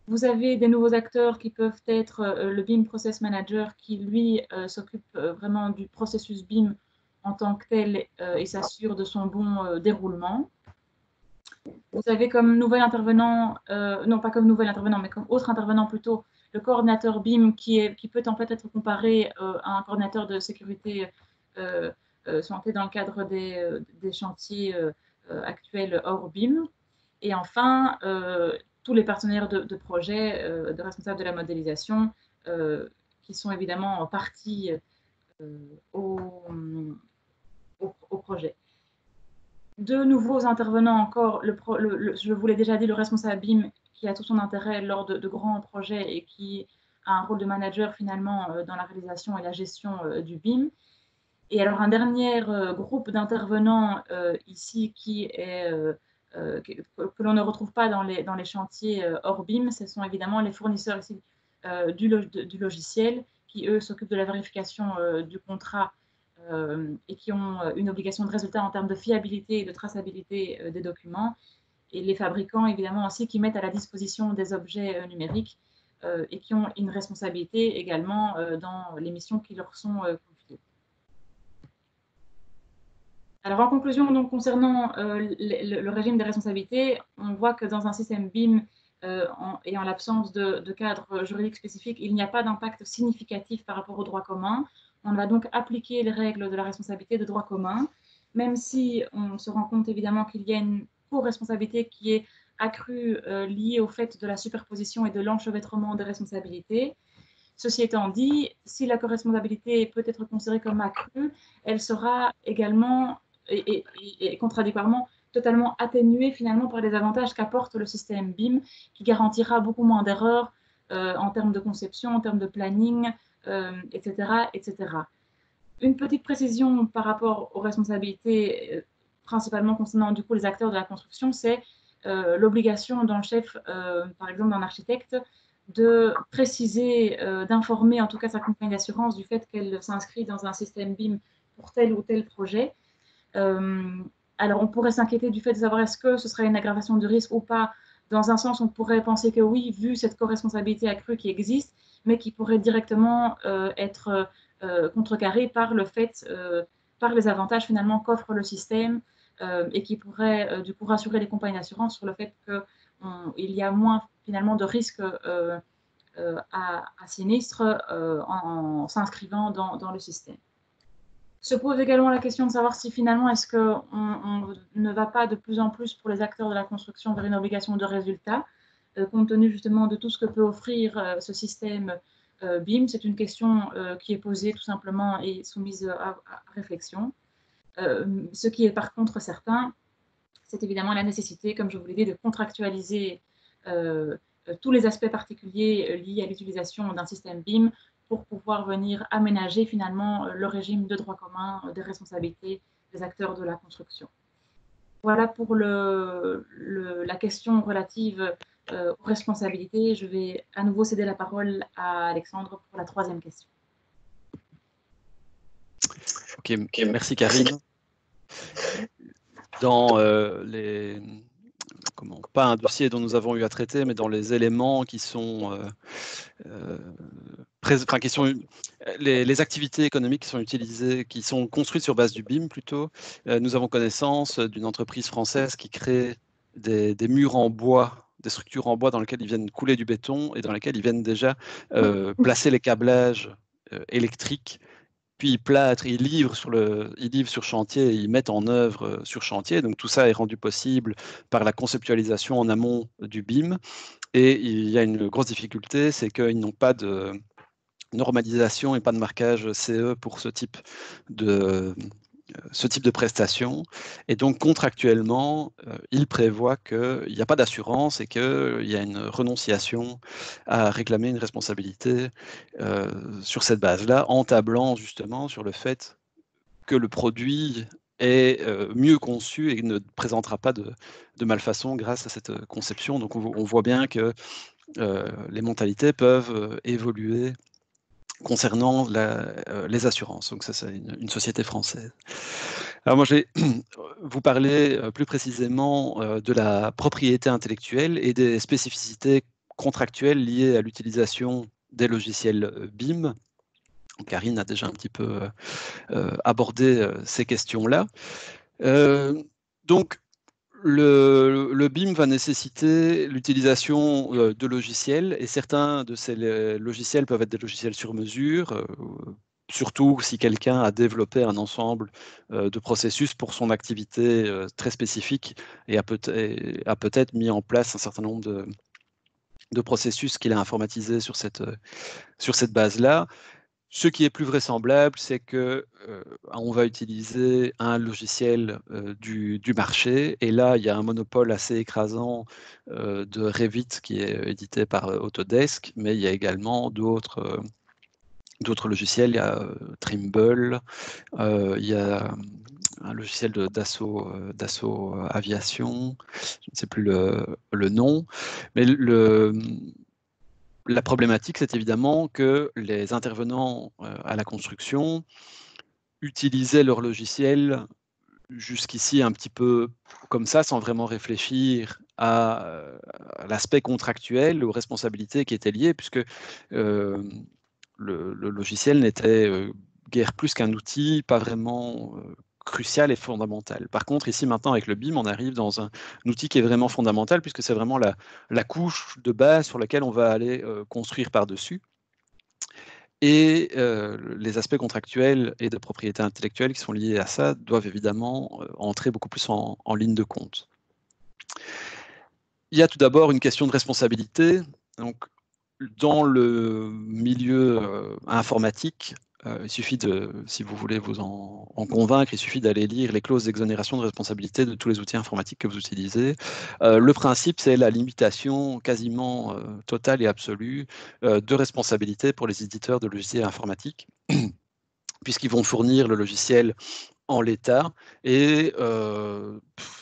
Vous avez des nouveaux acteurs qui peuvent être le BIM Process Manager qui, lui, s'occupe vraiment du processus BIM en tant que tel et s'assure de son bon déroulement. Vous avez comme nouvel intervenant, non pas comme nouvel intervenant, mais comme autre intervenant plutôt, le coordinateur BIM qui peut en fait être comparé à un coordinateur de sécurité santé dans le cadre des chantiers actuels hors BIM. Et enfin, tous les partenaires de projet, de responsables de la modélisation, qui sont évidemment partis au projet. De nouveaux intervenants encore, je vous l'ai déjà dit, le responsable BIM qui a tout son intérêt lors de grands projets et qui a un rôle de manager finalement dans la réalisation et la gestion du BIM. Et alors un dernier groupe d'intervenants ici qui est que l'on ne retrouve pas dans les chantiers hors BIM, ce sont évidemment les fournisseurs ici du logiciel qui, eux, s'occupent de la vérification du contrat et qui ont une obligation de résultat en termes de fiabilité et de traçabilité des documents. Et les fabricants, évidemment, aussi, qui mettent à la disposition des objets numériques et qui ont une responsabilité également dans les missions qui leur sont confiées. Alors, en conclusion, donc, concernant le régime des responsabilités, on voit que dans un système BIM et en l'absence de cadre juridique spécifique, il n'y a pas d'impact significatif par rapport au droit commun. On va donc appliquer les règles de la responsabilité de droit commun, même si on se rend compte évidemment qu'il y a une co-responsabilité qui est accrue liée au fait de la superposition et de l'enchevêtrement des responsabilités. Ceci étant dit, si la co-responsabilité peut être considérée comme accrue, elle sera également et contradictoirement totalement atténuée finalement par les avantages qu'apporte le système BIM, qui garantira beaucoup moins d'erreurs en termes de conception, en termes de planning, etc., etc. Une petite précision par rapport aux responsabilités, principalement concernant du coup les acteurs de la construction, c'est l'obligation d'un chef, par exemple d'un architecte, de préciser, d'informer en tout cas sa compagnie d'assurance du fait qu'elle s'inscrit dans un système BIM pour tel ou tel projet. Alors on pourrait s'inquiéter du fait de savoir est-ce que ce serait une aggravation du risque ou pas. Dans un sens, on pourrait penser que oui, vu cette co-responsabilité accrue qui existe, mais qui pourrait directement être contrecarrée par le fait, par les avantages finalement qu'offre le système et qui pourrait du coup rassurer les compagnies d'assurance sur le fait qu'il y a moins finalement de risques à sinistre en s'inscrivant dans le système. Se pose également la question de savoir si finalement est-ce qu'on ne va pas de plus en plus pour les acteurs de la construction vers une obligation de résultat, compte tenu justement de tout ce que peut offrir ce système BIM. C'est une question qui est posée tout simplement et soumise à réflexion. Ce qui est par contre certain, c'est évidemment la nécessité, comme je vous l'ai dit, de contractualiser tous les aspects particuliers liés à l'utilisation d'un système BIM pour pouvoir venir aménager finalement le régime de droit commun des responsabilités des acteurs de la construction. Voilà pour la question relative aux responsabilités. Je vais à nouveau céder la parole à Alexandre pour la troisième question.
Ok, merci Karine. Dans pas un dossier dont nous avons eu à traiter, mais dans les éléments qui sont, les activités économiques qui sont utilisées, qui sont construites sur base du BIM plutôt, nous avons connaissance d'une entreprise française qui crée des murs en bois, des structures en bois dans lesquelles ils viennent couler du béton et dans lesquelles ils viennent déjà placer les câblages électriques. Puis ils plâtrent, ils livrent sur chantier, ils mettent en œuvre sur chantier. Donc tout ça est rendu possible par la conceptualisation en amont du BIM. Et il y a une grosse difficulté, c'est qu'ils n'ont pas de normalisation et pas de marquage CE pour ce type de prestation. Et donc, contractuellement, il prévoit qu'il n'y a pas d'assurance et qu'il y a une renonciation à réclamer une responsabilité sur cette base-là, en tablant justement sur le fait que le produit est mieux conçu et ne présentera pas de malfaçon grâce à cette conception. Donc, on voit bien que les mentalités peuvent évoluer concernant les assurances. Donc ça, c'est une société française. Alors moi, je vais vous parler plus précisément de la propriété intellectuelle et des spécificités contractuelles liées à l'utilisation des logiciels BIM. Karine a déjà un petit peu abordé ces questions-là. Donc, le BIM va nécessiter l'utilisation de logiciels, et certains de ces logiciels peuvent être des logiciels sur mesure, surtout si quelqu'un a développé un ensemble de processus pour son activité très spécifique et a peut-être mis en place un certain nombre de processus qu'il a informatisés sur cette base-là. Ce qui est plus vraisemblable, c'est que on va utiliser un logiciel du marché, et là, il y a un monopole assez écrasant de Revit qui est édité par Autodesk, mais il y a également d'autres logiciels. Il y a Trimble, il y a un logiciel d'Assaut Aviation, je ne sais plus le nom, mais la problématique, c'est évidemment que les intervenants à la construction utilisaient leur logiciel jusqu'ici un petit peu comme ça, sans vraiment réfléchir à l'aspect contractuel, aux responsabilités qui étaient liées, puisque le logiciel n'était guère plus qu'un outil, pas vraiment crucial et fondamental. Par contre, ici maintenant avec le BIM, on arrive dans un outil qui est vraiment fondamental, puisque c'est vraiment la couche de base sur laquelle on va aller construire par-dessus. Et les aspects contractuels et de propriété intellectuelle qui sont liés à ça doivent évidemment entrer beaucoup plus en ligne de compte. Il y a tout d'abord une question de responsabilité. Donc, dans le milieu informatique, il suffit si vous voulez vous en convaincre, il suffit d'aller lire les clauses d'exonération de responsabilité de tous les outils informatiques que vous utilisez. Le principe, c'est la limitation quasiment totale et absolue de responsabilité pour les éditeurs de logiciels informatiques, puisqu'ils vont fournir le logiciel en l'état, et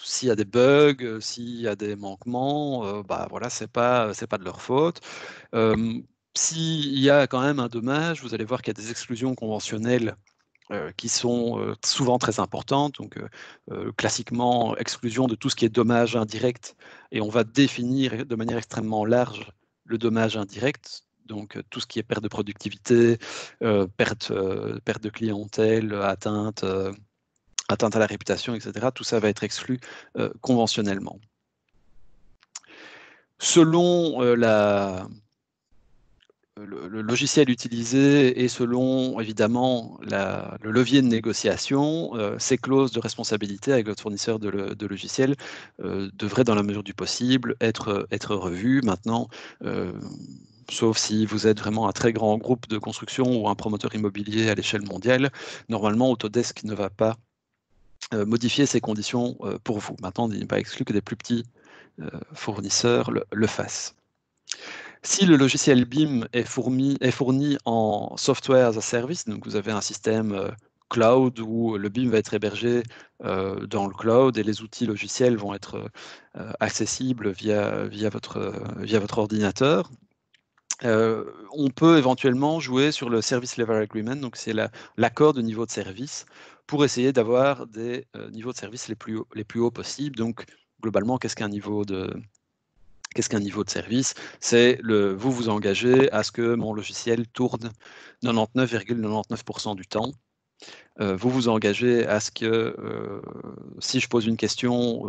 s'il y a des bugs, s'il y a des manquements, bah voilà, c'est pas de leur faute. S'il y a quand même un dommage, vous allez voir qu'il y a des exclusions conventionnelles qui sont souvent très importantes. Donc, classiquement, exclusion de tout ce qui est dommage indirect, et on va définir de manière extrêmement large le dommage indirect. Donc, tout ce qui est perte de productivité, perte de clientèle, atteinte à la réputation, etc. Tout ça va être exclu conventionnellement. Selon le logiciel utilisé et selon évidemment le levier de négociation, ces clauses de responsabilité avec votre fournisseur de logiciel devraient, dans la mesure du possible, être revues. Maintenant, sauf si vous êtes vraiment un très grand groupe de construction ou un promoteur immobilier à l'échelle mondiale, normalement Autodesk ne va pas modifier ces conditions pour vous. Maintenant, il n'est pas exclu que des plus petits fournisseurs le fassent. Si le logiciel BIM est fourni en software as a service, donc vous avez un système cloud où le BIM va être hébergé dans le cloud et les outils logiciels vont être accessibles via votre ordinateur, on peut éventuellement jouer sur le Service Level Agreement, donc c'est l'accord de niveau de service, pour essayer d'avoir des niveaux de service les plus hauts possibles. Donc, globalement, qu'est-ce qu'un niveau de service? C'est vous vous engagez à ce que mon logiciel tourne 99,99% du temps. Vous vous engagez à ce que si je pose une question,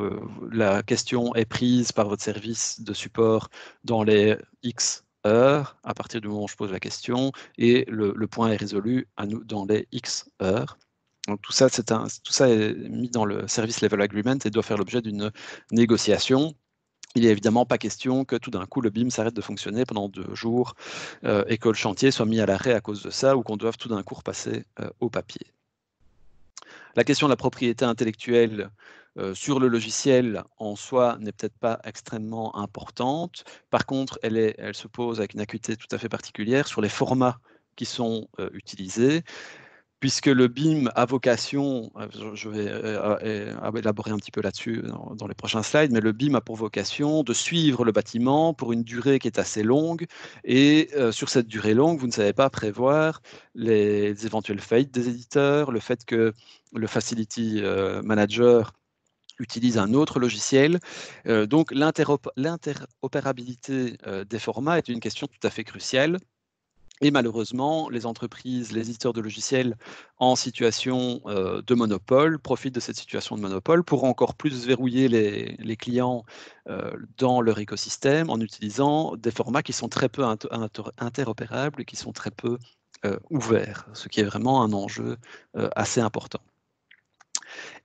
la question est prise par votre service de support dans les X heures, à partir du moment où je pose la question, et le point est résolu dans les X heures. Donc tout ça est mis dans le Service Level Agreement et doit faire l'objet d'une négociation. il n'est évidemment pas question que tout d'un coup le BIM s'arrête de fonctionner pendant 2 jours et que le chantier soit mis à l'arrêt à cause de ça ou qu'on doive tout d'un coup repasser au papier. La question de la propriété intellectuelle sur le logiciel en soi n'est peut-être pas extrêmement importante. Par contre, elle se pose avec une acuité tout à fait particulière sur les formats qui sont utilisés, puisque le BIM a vocation, je vais élaborer un petit peu là-dessus dans les prochains slides, mais le BIM a pour vocation de suivre le bâtiment pour une durée qui est assez longue, et sur cette durée longue, vous ne savez pas prévoir les éventuelles faillites des éditeurs, le fait que le Facility Manager utilise un autre logiciel. Donc l'interopérabilité des formats est une question tout à fait cruciale. Et malheureusement, les entreprises, les éditeurs de logiciels en situation de monopole profitent de cette situation de monopole pour encore plus verrouiller les clients dans leur écosystème en utilisant des formats qui sont très peu interopérables et qui sont très peu ouverts, ce qui est vraiment un enjeu assez important.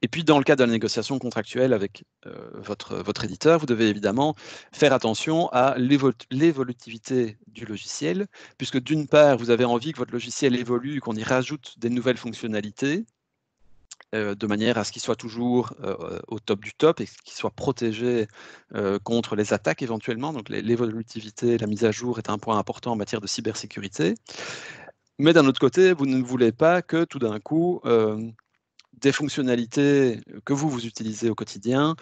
Et puis, dans le cadre de la négociation contractuelle avec votre éditeur, vous devez évidemment faire attention à l'évolutivité du logiciel, puisque d'une part, vous avez envie que votre logiciel évolue, qu'on y rajoute des nouvelles fonctionnalités, de manière à ce qu'il soit toujours au top du top et qu'il soit protégé contre les attaques éventuellement. Donc l'évolutivité, la mise à jour est un point important en matière de cybersécurité. Mais d'un autre côté, vous ne voulez pas que tout d'un coup, des fonctionnalités que vous utilisez au quotidien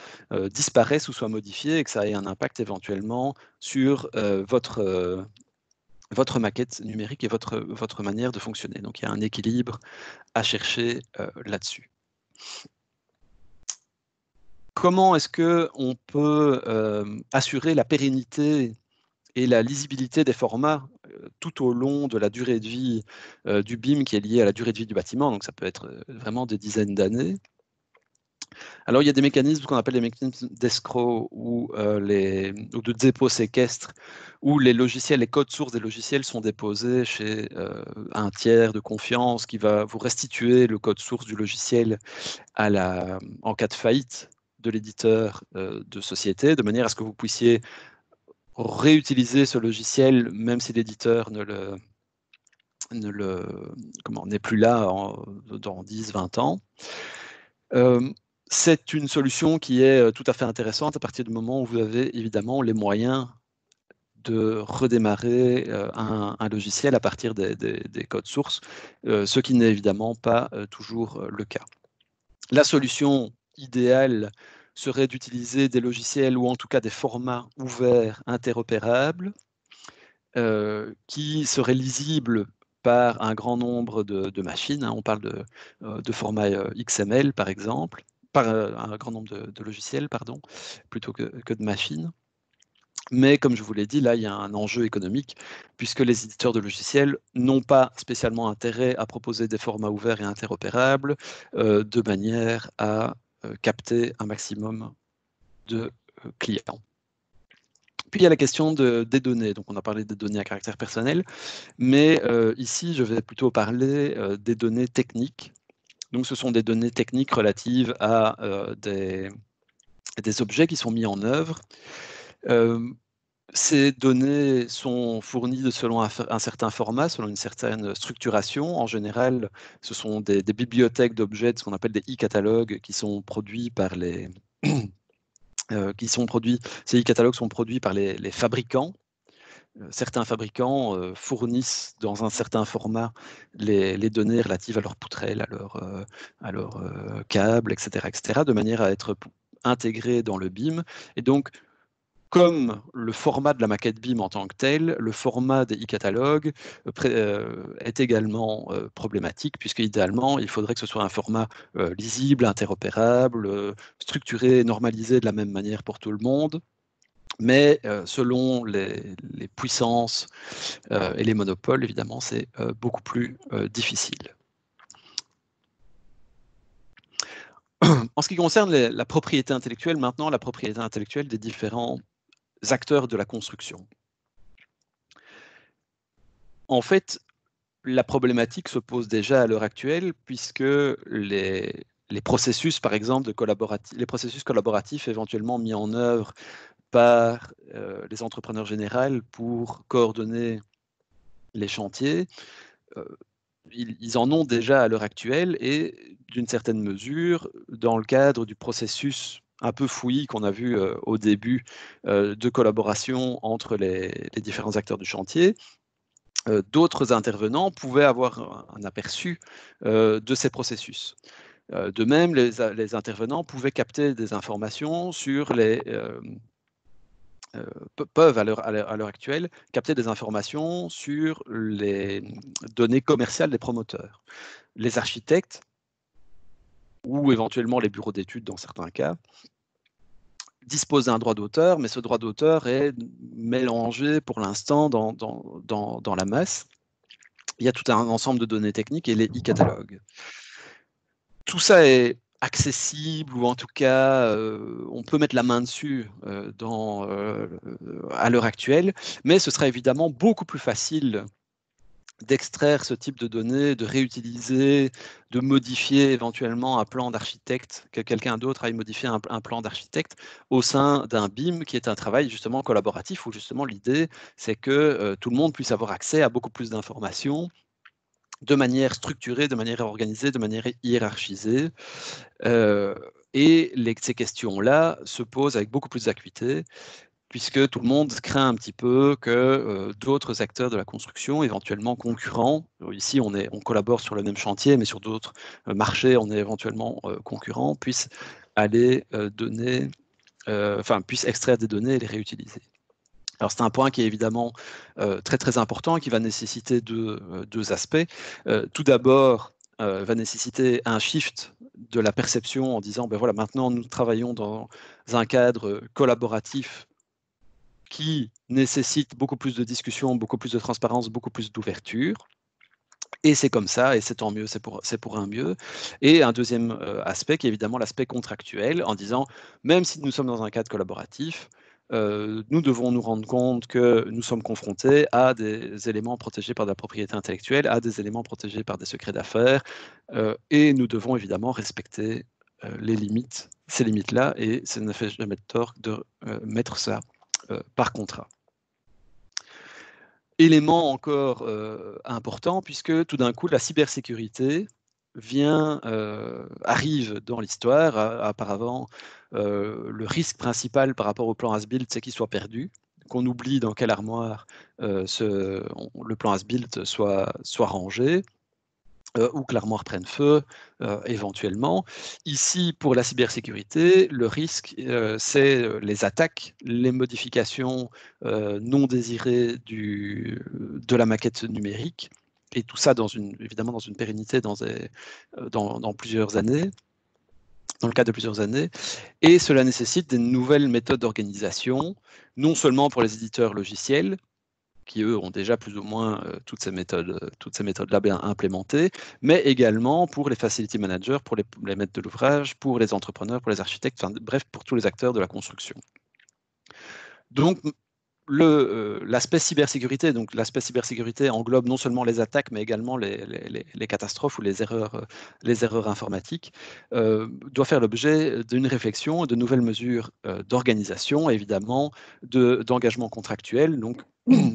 disparaissent ou soient modifiées et que ça ait un impact éventuellement sur votre maquette numérique et votre manière de fonctionner. Donc il y a un équilibre à chercher là-dessus. Comment est-ce qu'on peut assurer la pérennité et la lisibilité des formats tout au long de la durée de vie du BIM qui est liée à la durée de vie du bâtiment, donc ça peut être vraiment des dizaines d'années. Alors il y a des mécanismes qu'on appelle les mécanismes d'escroc ou de dépôt séquestre, où les logiciels, les codes sources des logiciels sont déposés chez un tiers de confiance qui va vous restituer le code source du logiciel en cas de faillite de l'éditeur de société, de manière à ce que vous puissiez réutiliser ce logiciel, même si l'éditeur n'est plus là dans 10-20 ans. C'est une solution qui est tout à fait intéressante à partir du moment où vous avez évidemment les moyens de redémarrer un logiciel à partir des codes sources, ce qui n'est évidemment pas toujours le cas. La solution idéale serait d'utiliser des logiciels ou en tout cas des formats ouverts interopérables qui seraient lisibles par un grand nombre de machines. On parle de format XML par exemple, par un grand nombre de logiciels, pardon, plutôt que de machines. Mais comme je vous l'ai dit, là, il y a un enjeu économique, puisque les éditeurs de logiciels n'ont pas spécialement intérêt à proposer des formats ouverts et interopérables de manière à capter un maximum de clients. Puis il y a la question des données. Donc on a parlé des données à caractère personnel, mais ici, je vais plutôt parler des données techniques. Donc ce sont des données techniques relatives à des objets qui sont mis en œuvre. Ces données sont fournies selon un certain format, selon une certaine structuration. En général, ce sont des bibliothèques d'objets, ce qu'on appelle des e-catalogues, qui sont produits par les... ces e-catalogues sont produits par les fabricants. Certains fabricants fournissent dans un certain format les données relatives à leurs poutrelles, à leurs câbles, etc., de manière à être intégrés dans le BIM. Et donc, comme le format de la maquette BIM en tant que tel, le format des e-catalogues est également problématique, puisque idéalement, il faudrait que ce soit un format lisible, interopérable, structuré, normalisé de la même manière pour tout le monde. Mais selon les puissances et les monopoles, évidemment, c'est beaucoup plus difficile. En ce qui concerne la propriété intellectuelle, maintenant, la propriété intellectuelle des différents acteurs de la construction. En fait, la problématique se pose déjà à l'heure actuelle, puisque les processus, par exemple, les processus collaboratifs éventuellement mis en œuvre par les entrepreneurs généraux pour coordonner les chantiers. Ils en ont déjà à l'heure actuelle et d'une certaine mesure, dans le cadre du processus un peu fouillis qu'on a vu au début de collaboration entre les différents acteurs du chantier, d'autres intervenants pouvaient avoir un aperçu de ces processus. De même, les intervenants pouvaient capter des informations sur peuvent à l'heure actuelle capter des informations sur les données commerciales des promoteurs. Les architectes, ou éventuellement les bureaux d'études dans certains cas, disposent d'un droit d'auteur, mais ce droit d'auteur est mélangé pour l'instant dans la masse. Il y a tout un ensemble de données techniques et les e-catalogues. Tout ça est accessible, ou en tout cas, on peut mettre la main dessus à l'heure actuelle, mais ce sera évidemment beaucoup plus facile d'extraire ce type de données, de réutiliser, de modifier éventuellement un plan d'architecte, que quelqu'un d'autre aille modifier un plan d'architecte au sein d'un BIM, qui est un travail justement collaboratif, où justement l'idée, c'est que tout le monde puisse avoir accès à beaucoup plus d'informations, de manière structurée, de manière organisée, de manière hiérarchisée. Et ces questions-là se posent avec beaucoup plus d'acuité, puisque tout le monde craint un petit peu que d'autres acteurs de la construction, éventuellement concurrents, ici on collabore sur le même chantier, mais sur d'autres marchés, on est éventuellement concurrents, puissent aller puissent extraire des données et les réutiliser. Alors c'est un point qui est évidemment très très important et qui va nécessiter deux aspects. Tout d'abord, va nécessiter un shift de la perception en disant, ben voilà, maintenant nous travaillons dans un cadre collaboratif qui nécessite beaucoup plus de discussion, beaucoup plus de transparence, beaucoup plus d'ouverture. Et c'est comme ça, et c'est tant mieux, c'est pour un mieux. Et un deuxième aspect qui est évidemment l'aspect contractuel, en disant, même si nous sommes dans un cadre collaboratif, nous devons nous rendre compte que nous sommes confrontés à des éléments protégés par la propriété intellectuelle, à des éléments protégés par des secrets d'affaires, et nous devons évidemment respecter ces limites-là, et ça ne fait jamais de tort de mettre ça par contrat. Élément encore important, puisque tout d'un coup, la cybersécurité arrive dans l'histoire. Auparavant, le risque principal par rapport au plan as-built, c'est qu'il soit perdu, qu'on oublie dans quelle armoire le plan as-built soit rangé. Ou que l'armoire prenne feu, éventuellement. Ici, pour la cybersécurité, le risque, c'est les attaques, les modifications non désirées de la maquette numérique, et tout ça évidemment dans une pérennité dans plusieurs années, dans le cadre de plusieurs années, et cela nécessite des nouvelles méthodes d'organisation, non seulement pour les éditeurs logiciels, qui eux ont déjà plus ou moins toutes ces méthodes-là bien implémentées, mais également pour les facility managers, pour les maîtres de l'ouvrage, pour les entrepreneurs, pour les architectes, enfin, bref, pour tous les acteurs de la construction. Donc, l'aspect cybersécurité, englobe non seulement les attaques, mais également les catastrophes ou les erreurs informatiques, doit faire l'objet d'une réflexion, de nouvelles mesures d'organisation, évidemment, d'engagement contractuel. Donc,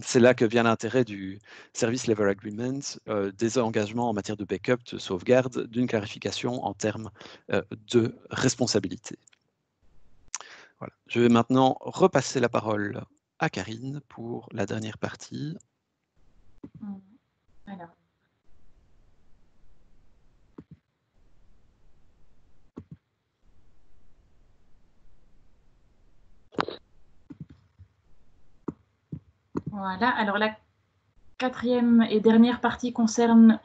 c'est là que vient l'intérêt du Service Level Agreement, des engagements en matière de backup, de sauvegarde, d'une clarification en termes de responsabilité. Voilà. Je vais maintenant repasser la parole à Karine pour la dernière partie.
Alors. Voilà, alors la quatrième et dernière partie concerne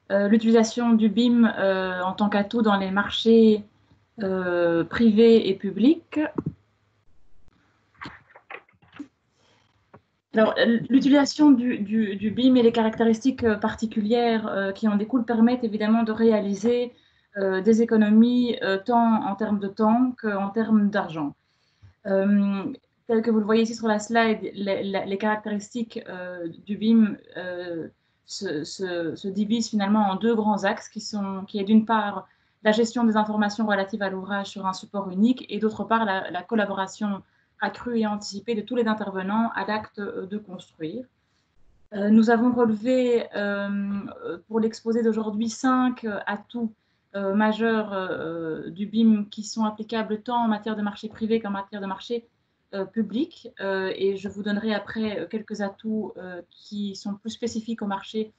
l'utilisation du BIM en tant qu'atout dans les marchés privés et publics. Alors, l'utilisation du BIM et les caractéristiques particulières qui en découlent permettent évidemment de réaliser des économies tant en termes de temps qu'en termes d'argent. Tel que vous le voyez ici sur la slide, les caractéristiques du BIM se divisent finalement en deux grands axes qui est d'une part la gestion des informations relatives à l'ouvrage sur un support unique et d'autre part la collaboration accrue et anticipée de tous les intervenants à l'acte de construire. Nous avons relevé pour l'exposé d'aujourd'hui 5 atouts majeurs du BIM qui sont applicables tant en matière de marché privé qu'en matière de marché public. Et je vous donnerai après quelques atouts qui sont plus spécifiques au marché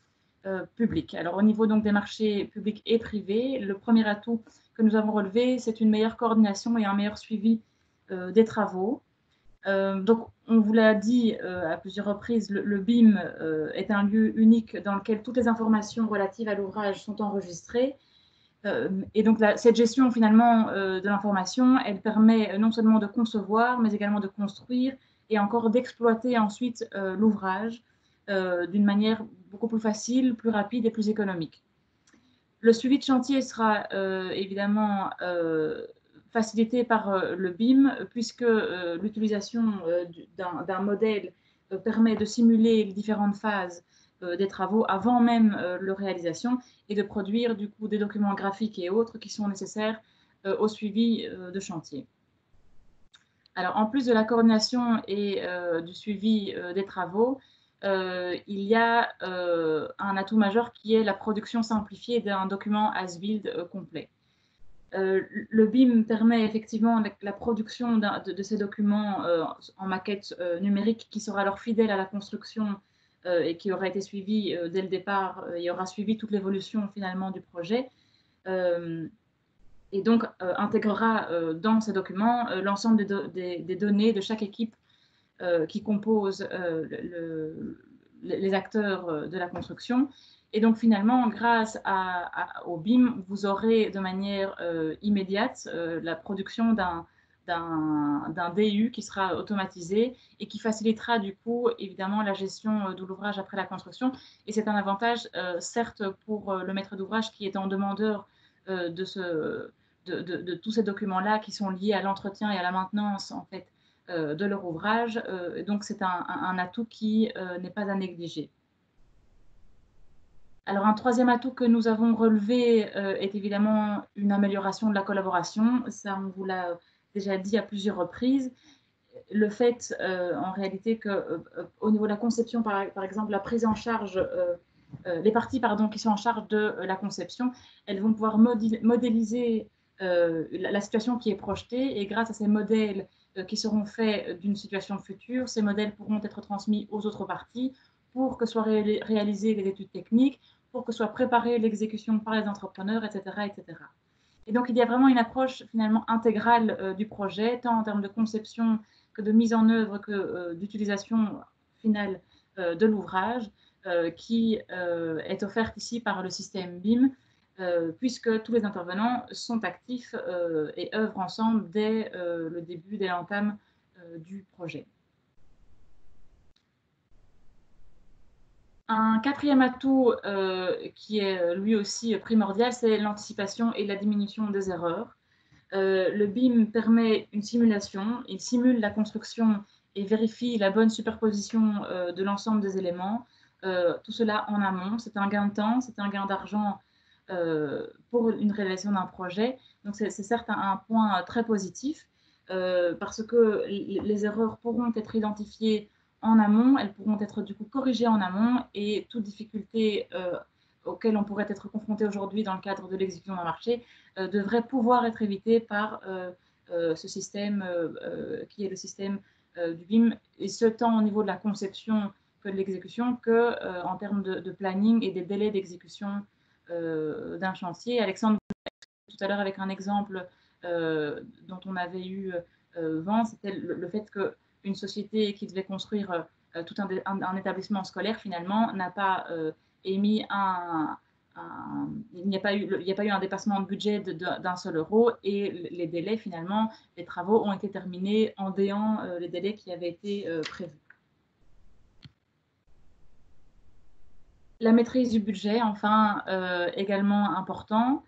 public. Alors au niveau donc des marchés publics et privés, le premier atout que nous avons relevé, c'est une meilleure coordination et un meilleur suivi des travaux. Donc, on vous l'a dit à plusieurs reprises, le BIM est un lieu unique dans lequel toutes les informations relatives à l'ouvrage sont enregistrées. Et donc, cette gestion finalement de l'information, elle permet non seulement de concevoir, mais également de construire et encore d'exploiter ensuite l'ouvrage d'une manière beaucoup plus facile, plus rapide et plus économique. Le suivi de chantier sera évidemment facilité par le BIM, puisque l'utilisation d'un modèle permet de simuler les différentes phases des travaux avant même leur réalisation et de produire du coup des documents graphiques et autres qui sont nécessaires au suivi de chantier. Alors, en plus de la coordination et du suivi des travaux, il y a un atout majeur qui est la production simplifiée d'un document as-built complet. Le BIM permet effectivement la production de ces documents en maquette numérique qui sera alors fidèle à la construction et qui aura été suivi dès le départ et aura suivi toute l'évolution finalement du projet. Et donc intégrera dans ces documents l'ensemble des données de chaque équipe qui compose les acteurs de la construction. Et donc finalement, grâce au BIM, vous aurez de manière immédiate la production d'un DU qui sera automatisé et qui facilitera du coup évidemment la gestion de l'ouvrage après la construction. Et c'est un avantage certes pour le maître d'ouvrage qui est en demandeur de tous ces documents-là qui sont liés à l'entretien et à la maintenance en fait de leur ouvrage. Donc c'est un atout qui n'est pas à négliger. Alors un troisième atout que nous avons relevé est évidemment une amélioration de la collaboration. Ça, on vous l'a déjà dit à plusieurs reprises. Le fait en réalité qu'au niveau de la conception, par exemple, la prise en charge, les parties qui sont en charge de la conception, elles vont pouvoir modéliser la situation qui est projetée et grâce à ces modèles qui seront faits d'une situation future, ces modèles pourront être transmis aux autres parties pour que soient réalisées les études techniques, pour que soit préparée l'exécution par les entrepreneurs, etc., etc. Et donc, il y a vraiment une approche finalement intégrale du projet, tant en termes de conception que de mise en œuvre que d'utilisation finale de l'ouvrage, qui est offerte ici par le système BIM, puisque tous les intervenants sont actifs et œuvrent ensemble dès le début, dès l'entame du projet. Un quatrième atout qui est lui aussi primordial, c'est l'anticipation et la diminution des erreurs. Le BIM permet une simulation, il simule la construction et vérifie la bonne superposition de l'ensemble des éléments. Tout cela en amont, c'est un gain de temps, c'est un gain d'argent pour une réalisation d'un projet. Donc c'est certes un point très positif parce que les erreurs pourront être identifiées en amont, elles pourront être du coup corrigées en amont et toute difficulté auxquelles on pourrait être confronté aujourd'hui dans le cadre de l'exécution d'un marché devrait pouvoir être évitée par ce système qui est le système du BIM, et ce tant au niveau de la conception que de l'exécution que en termes de planning et des délais d'exécution d'un chantier. Alexandre, tout à l'heure avec un exemple dont on avait eu vent, c'était le fait qu'une société qui devait construire tout un établissement scolaire, finalement, n'a pas émis il n'y a pas eu un dépassement de budget d'un seul euro et les délais, finalement, les travaux ont été terminés en déant les délais qui avaient été prévus. La maîtrise du budget, enfin, également important.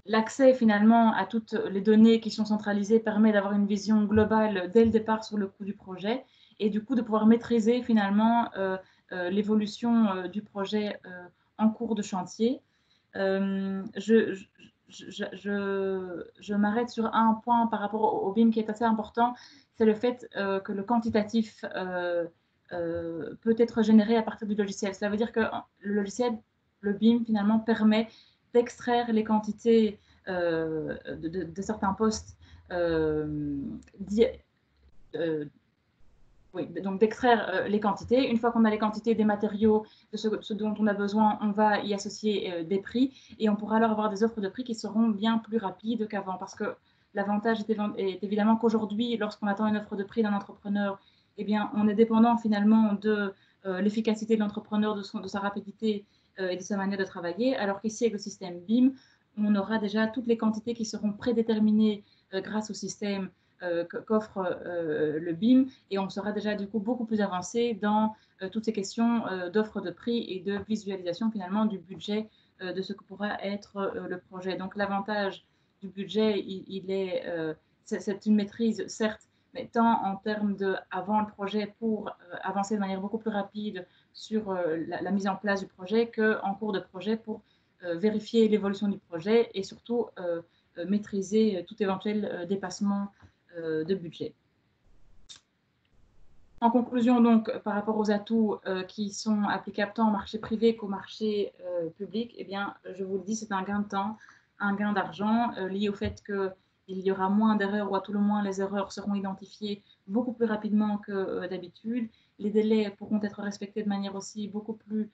L'accès finalement à toutes les données qui sont centralisées permet d'avoir une vision globale dès le départ sur le coût du projet et du coup de pouvoir maîtriser finalement l'évolution du projet en cours de chantier. Je je m'arrête sur un point par rapport au BIM qui est assez important, c'est le fait que le quantitatif peut être généré à partir du logiciel. Cela veut dire que le logiciel, le BIM, finalement, permet d'extraire les quantités de certains postes, oui, donc d'extraire les quantités. Une fois qu'on a les quantités des matériaux, de ce dont on a besoin, on va y associer des prix et on pourra alors avoir des offres de prix qui seront bien plus rapides qu'avant. Parce que l'avantage est évidemment qu'aujourd'hui, lorsqu'on attend une offre de prix d'un entrepreneur, eh bien, on est dépendant finalement de l'efficacité de l'entrepreneur, de sa rapidité et de sa manière de travailler. Alors qu'ici, avec le système BIM, on aura déjà toutes les quantités qui seront prédéterminées grâce au système qu'offre le BIM, et on sera déjà du coup beaucoup plus avancé dans toutes ces questions d'offre de prix et de visualisation finalement du budget de ce que pourra être le projet. Donc l'avantage du budget, c'est une maîtrise certes, mais tant en termes de avant le projet pour avancer de manière beaucoup plus rapide sur la mise en place du projet qu'en cours de projet pour vérifier l'évolution du projet et surtout maîtriser tout éventuel dépassement de budget. En conclusion, donc, par rapport aux atouts qui sont applicables tant au marché privé qu'au marché public, eh bien, je vous le dis, c'est un gain de temps, un gain d'argent lié au fait qu'il y aura moins d'erreurs, ou à tout le moins les erreurs seront identifiées beaucoup plus rapidement que d'habitude. Les délais pourront être respectés de manière aussi beaucoup plus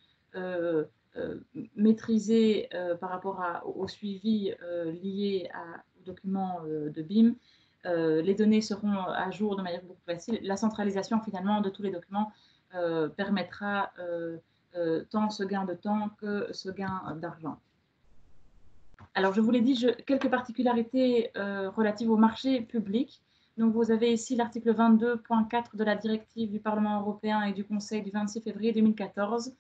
maîtrisée par rapport au suivi lié aux documents de BIM. Les données seront à jour de manière beaucoup plus facile. La centralisation finalement de tous les documents permettra tant ce gain de temps que ce gain d'argent. Alors, je vous l'ai dit, quelques particularités relatives au marché public. Donc, vous avez ici l'article 22.4 de la directive du Parlement européen et du Conseil du 26 février 2014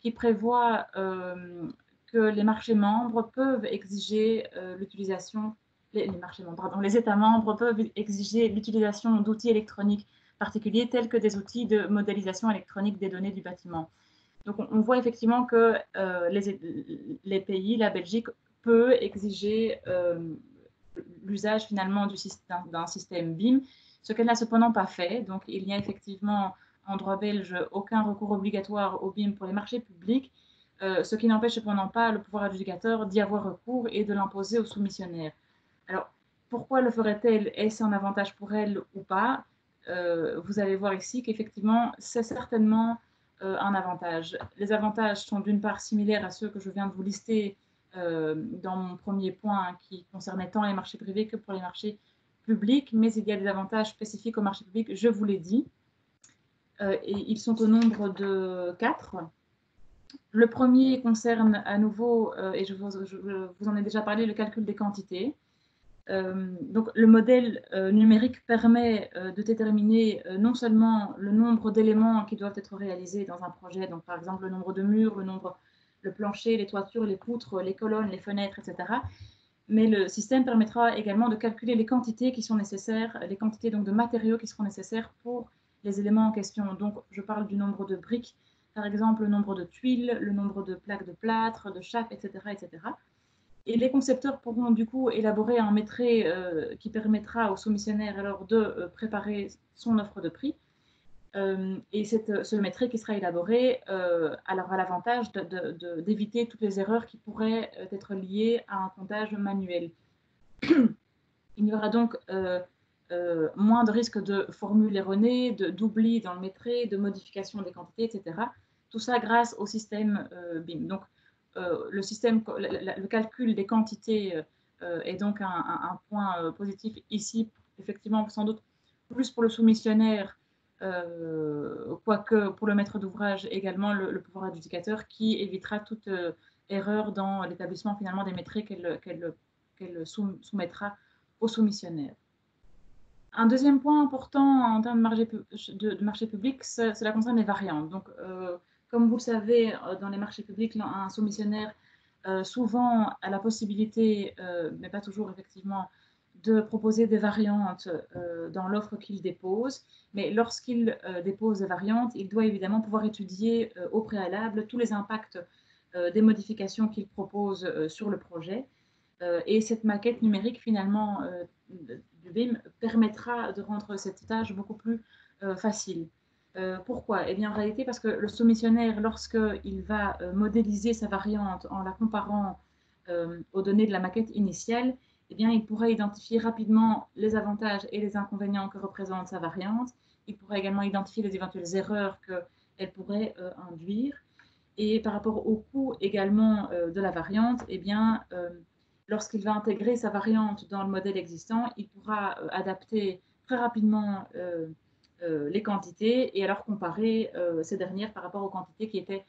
qui prévoit que les marchés membres peuvent exiger l'utilisation les États membres peuvent exiger l'utilisation d'outils électroniques particuliers tels que des outils de modélisation électronique des données du bâtiment. Donc, on voit effectivement que les pays, la Belgique, peut exiger l'usage finalement d'un système BIM, ce qu'elle n'a cependant pas fait. Donc, il n'y a effectivement en droit belge aucun recours obligatoire au BIM pour les marchés publics, ce qui n'empêche cependant pas le pouvoir adjudicateur d'y avoir recours et de l'imposer aux soumissionnaires. Alors, pourquoi le ferait-elle? Est-ce un avantage pour elle ou pas? Vous allez voir ici qu'effectivement, c'est certainement un avantage. Les avantages sont d'une part similaires à ceux que je viens de vous lister dans mon premier point qui concernait tant les marchés privés que pour les marchés publics, mais il y a des avantages spécifiques aux marchés publics, je vous l'ai dit. Et ils sont au nombre de 4. Le premier concerne à nouveau, et je vous en ai déjà parlé, le calcul des quantités. Donc, le modèle numérique permet de déterminer non seulement le nombre d'éléments qui doivent être réalisés dans un projet, donc par exemple le nombre de murs, le plancher, les toitures, les poutres, les colonnes, les fenêtres, etc. Mais le système permettra également de calculer les quantités qui sont nécessaires, les quantités donc de matériaux qui seront nécessaires pour les éléments en question. Donc, je parle du nombre de briques, par exemple le nombre de tuiles, le nombre de plaques de plâtre, de chapes, etc., etc. Et les concepteurs pourront du coup élaborer un métré qui permettra au soumissionnaire alors de préparer son offre de prix. Et ce métré qui sera élaboré alors a l'avantage d'éviter toutes les erreurs qui pourraient être liées à un comptage manuel. Il y aura donc moins de risques de formules erronées, d'oubli dans le métré, de modification des quantités, etc. Tout ça grâce au système BIM. Donc, le calcul des quantités est donc un point positif ici, effectivement, sans doute plus pour le soumissionnaire, quoique pour le maître d'ouvrage également, le pouvoir adjudicateur, qui évitera toute erreur dans l'établissement finalement des métriques qu'elle soumettra au soumissionnaire. Un deuxième point important en termes de marché public, cela concerne les variantes. Donc, comme vous le savez, dans les marchés publics, un soumissionnaire souvent a la possibilité, mais pas toujours effectivement, de proposer des variantes dans l'offre qu'il dépose. Mais lorsqu'il dépose des variantes, il doit évidemment pouvoir étudier au préalable tous les impacts des modifications qu'il propose sur le projet. Et cette maquette numérique, finalement, du BIM permettra de rendre cette tâche beaucoup plus facile. Pourquoi? Eh bien, en réalité, parce que le soumissionnaire, lorsqu'il va modéliser sa variante en la comparant aux données de la maquette initiale, eh bien, il pourra identifier rapidement les avantages et les inconvénients que représente sa variante. Il pourra également identifier les éventuelles erreurs qu'elle pourrait induire. Et par rapport au coût également de la variante, eh bien, lorsqu'il va intégrer sa variante dans le modèle existant, il pourra adapter très rapidement les quantités et alors comparer ces dernières par rapport aux quantités qui étaient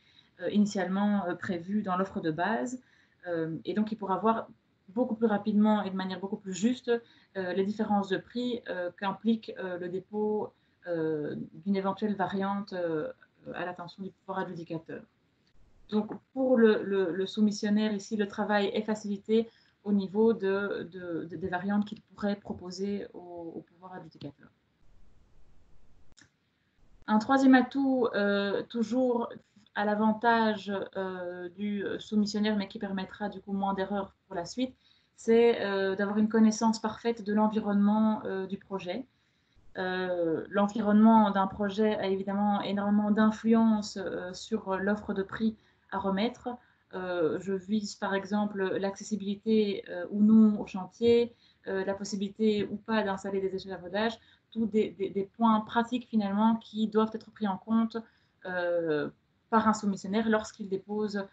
initialement prévues dans l'offre de base. Et donc, il pourra voir beaucoup plus rapidement et de manière beaucoup plus juste les différences de prix qu'implique le dépôt d'une éventuelle variante à l'attention du pouvoir adjudicateur. Donc, pour le soumissionnaire, ici, le travail est facilité au niveau des variantes qu'il pourrait proposer au pouvoir adjudicateur. Un troisième atout, toujours à l'avantage du soumissionnaire, mais qui permettra du coup moins d'erreurs pour la suite, c'est d'avoir une connaissance parfaite de l'environnement du projet. L'environnement d'un projet a évidemment énormément d'influence sur l'offre de prix à remettre. Je vise par exemple l'accessibilité ou non au chantier, la possibilité ou pas d'installer des échafaudages, tous des points pratiques finalement qui doivent être pris en compte par un soumissionnaire lorsqu'il dépose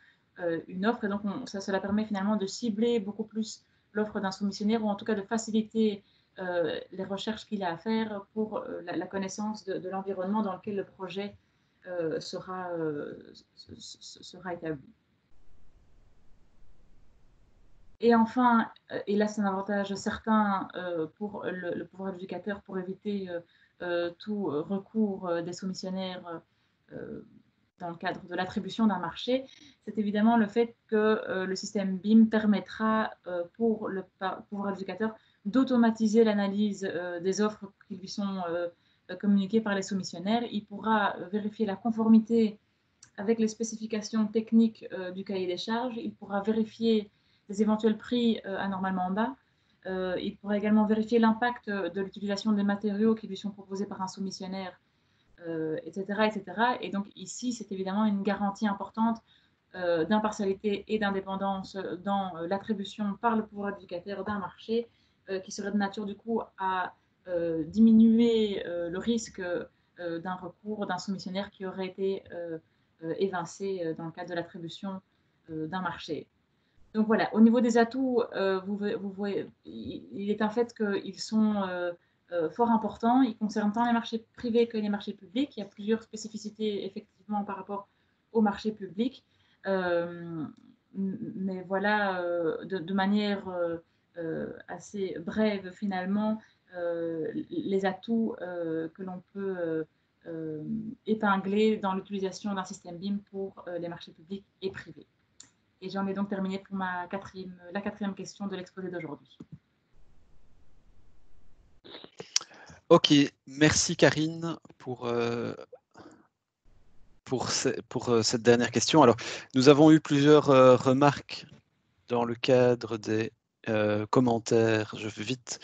une offre. Et donc cela permet finalement de cibler beaucoup plus l'offre d'un soumissionnaire ou en tout cas de faciliter les recherches qu'il a à faire pour la connaissance de l'environnement dans lequel le projet sera établi. Et enfin, et là c'est un avantage certain pour le pouvoir adjudicateur pour éviter tout recours des soumissionnaires dans le cadre de l'attribution d'un marché, c'est évidemment le fait que le système BIM permettra pour le pouvoir adjudicateur d'automatiser l'analyse des offres qui lui sont communiquées par les soumissionnaires. Il pourra vérifier la conformité avec les spécifications techniques du cahier des charges. Il pourra vérifier les éventuels prix anormalement bas. Il pourra également vérifier l'impact de l'utilisation des matériaux qui lui sont proposés par un soumissionnaire, etc., etc. Et donc ici, c'est évidemment une garantie importante d'impartialité et d'indépendance dans l'attribution par le pouvoir adjudicateur d'un marché qui serait de nature du coup à diminuer le risque d'un recours d'un soumissionnaire qui aurait été évincé dans le cadre de l'attribution d'un marché. Donc voilà, au niveau des atouts, vous voyez, il est un fait qu'ils sont fort importants. Ils concernent tant les marchés privés que les marchés publics. Il y a plusieurs spécificités effectivement par rapport au marché public. Mais voilà, de manière assez brève finalement, les atouts que l'on peut épingler dans l'utilisation d'un système BIM pour les marchés publics et privés. Et j'en ai donc terminé pour la quatrième question de l'exposé d'aujourd'hui.
Ok, merci Karine pour cette dernière question. Alors, nous avons eu plusieurs remarques dans le cadre des commentaires. Je vais vite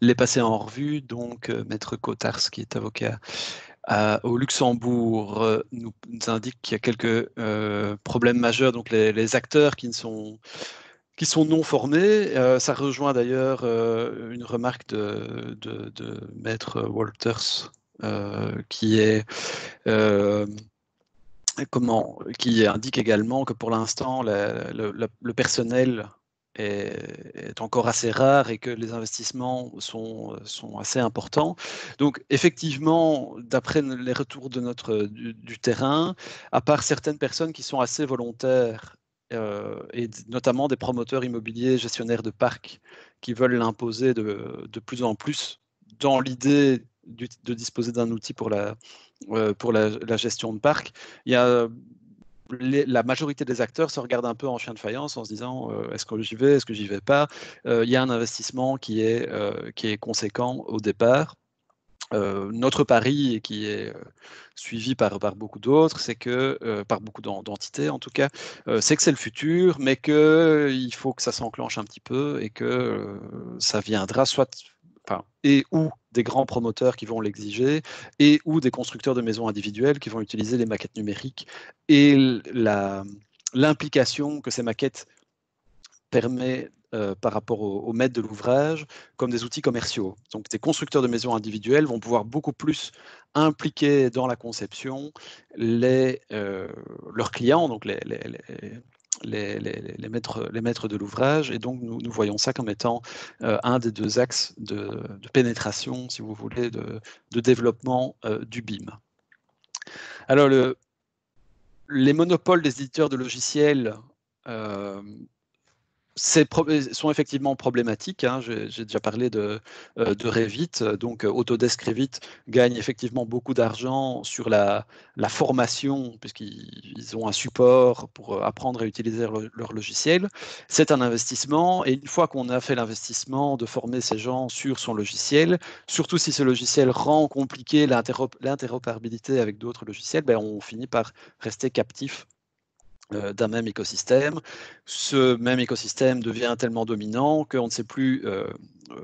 les passer en revue. Donc, Maître Cotars, qui est avocat au Luxembourg, nous indique qu'il y a quelques problèmes majeurs. Donc, les acteurs qui sont non formés. Ça rejoint d'ailleurs une remarque de Maître Walters, qui indique également que pour l'instant, le personnel est encore assez rare et que les investissements sont assez importants. Donc, effectivement, d'après les retours du terrain, à part certaines personnes qui sont assez volontaires, et notamment des promoteurs immobiliers, gestionnaires de parcs, qui veulent l'imposer de plus en plus dans l'idée de disposer d'un outil pour la gestion de parc. Il y a la majorité des acteurs se regardent un peu en chien de faïence en se disant est-ce que j'y vais, est-ce que j'y vais pas. Il y a un investissement qui est conséquent au départ. notre pari, et qui est suivi par beaucoup d'autres, c'est que, par beaucoup d'entités en tout cas, c'est que c'est le futur, mais qu'il faut que ça s'enclenche un petit peu et que ça viendra soit, enfin, et ou des grands promoteurs qui vont l'exiger, et ou des constructeurs de maisons individuelles qui vont utiliser les maquettes numériques et l'implication que ces maquettes permet par rapport au maître de l'ouvrage comme des outils commerciaux. Donc des constructeurs de maisons individuelles vont pouvoir beaucoup plus impliquer dans la conception leurs clients, donc les maîtres de l'ouvrage, et donc nous voyons ça comme étant un des deux axes de pénétration, si vous voulez, de développement du BIM. Alors les monopoles des éditeurs de logiciels sont effectivement problématiques. Hein. J'ai déjà parlé de Revit. Donc, Autodesk Revit gagne effectivement beaucoup d'argent sur la formation, puisqu'ils ont un support pour apprendre à utiliser leur logiciel. C'est un investissement, et une fois qu'on a fait l'investissement de former ces gens sur son logiciel, surtout si ce logiciel rend compliqué l'interopérabilité avec d'autres logiciels, ben, on finit par rester captif d'un même écosystème. Ce même écosystème devient tellement dominant qu'on ne sait plus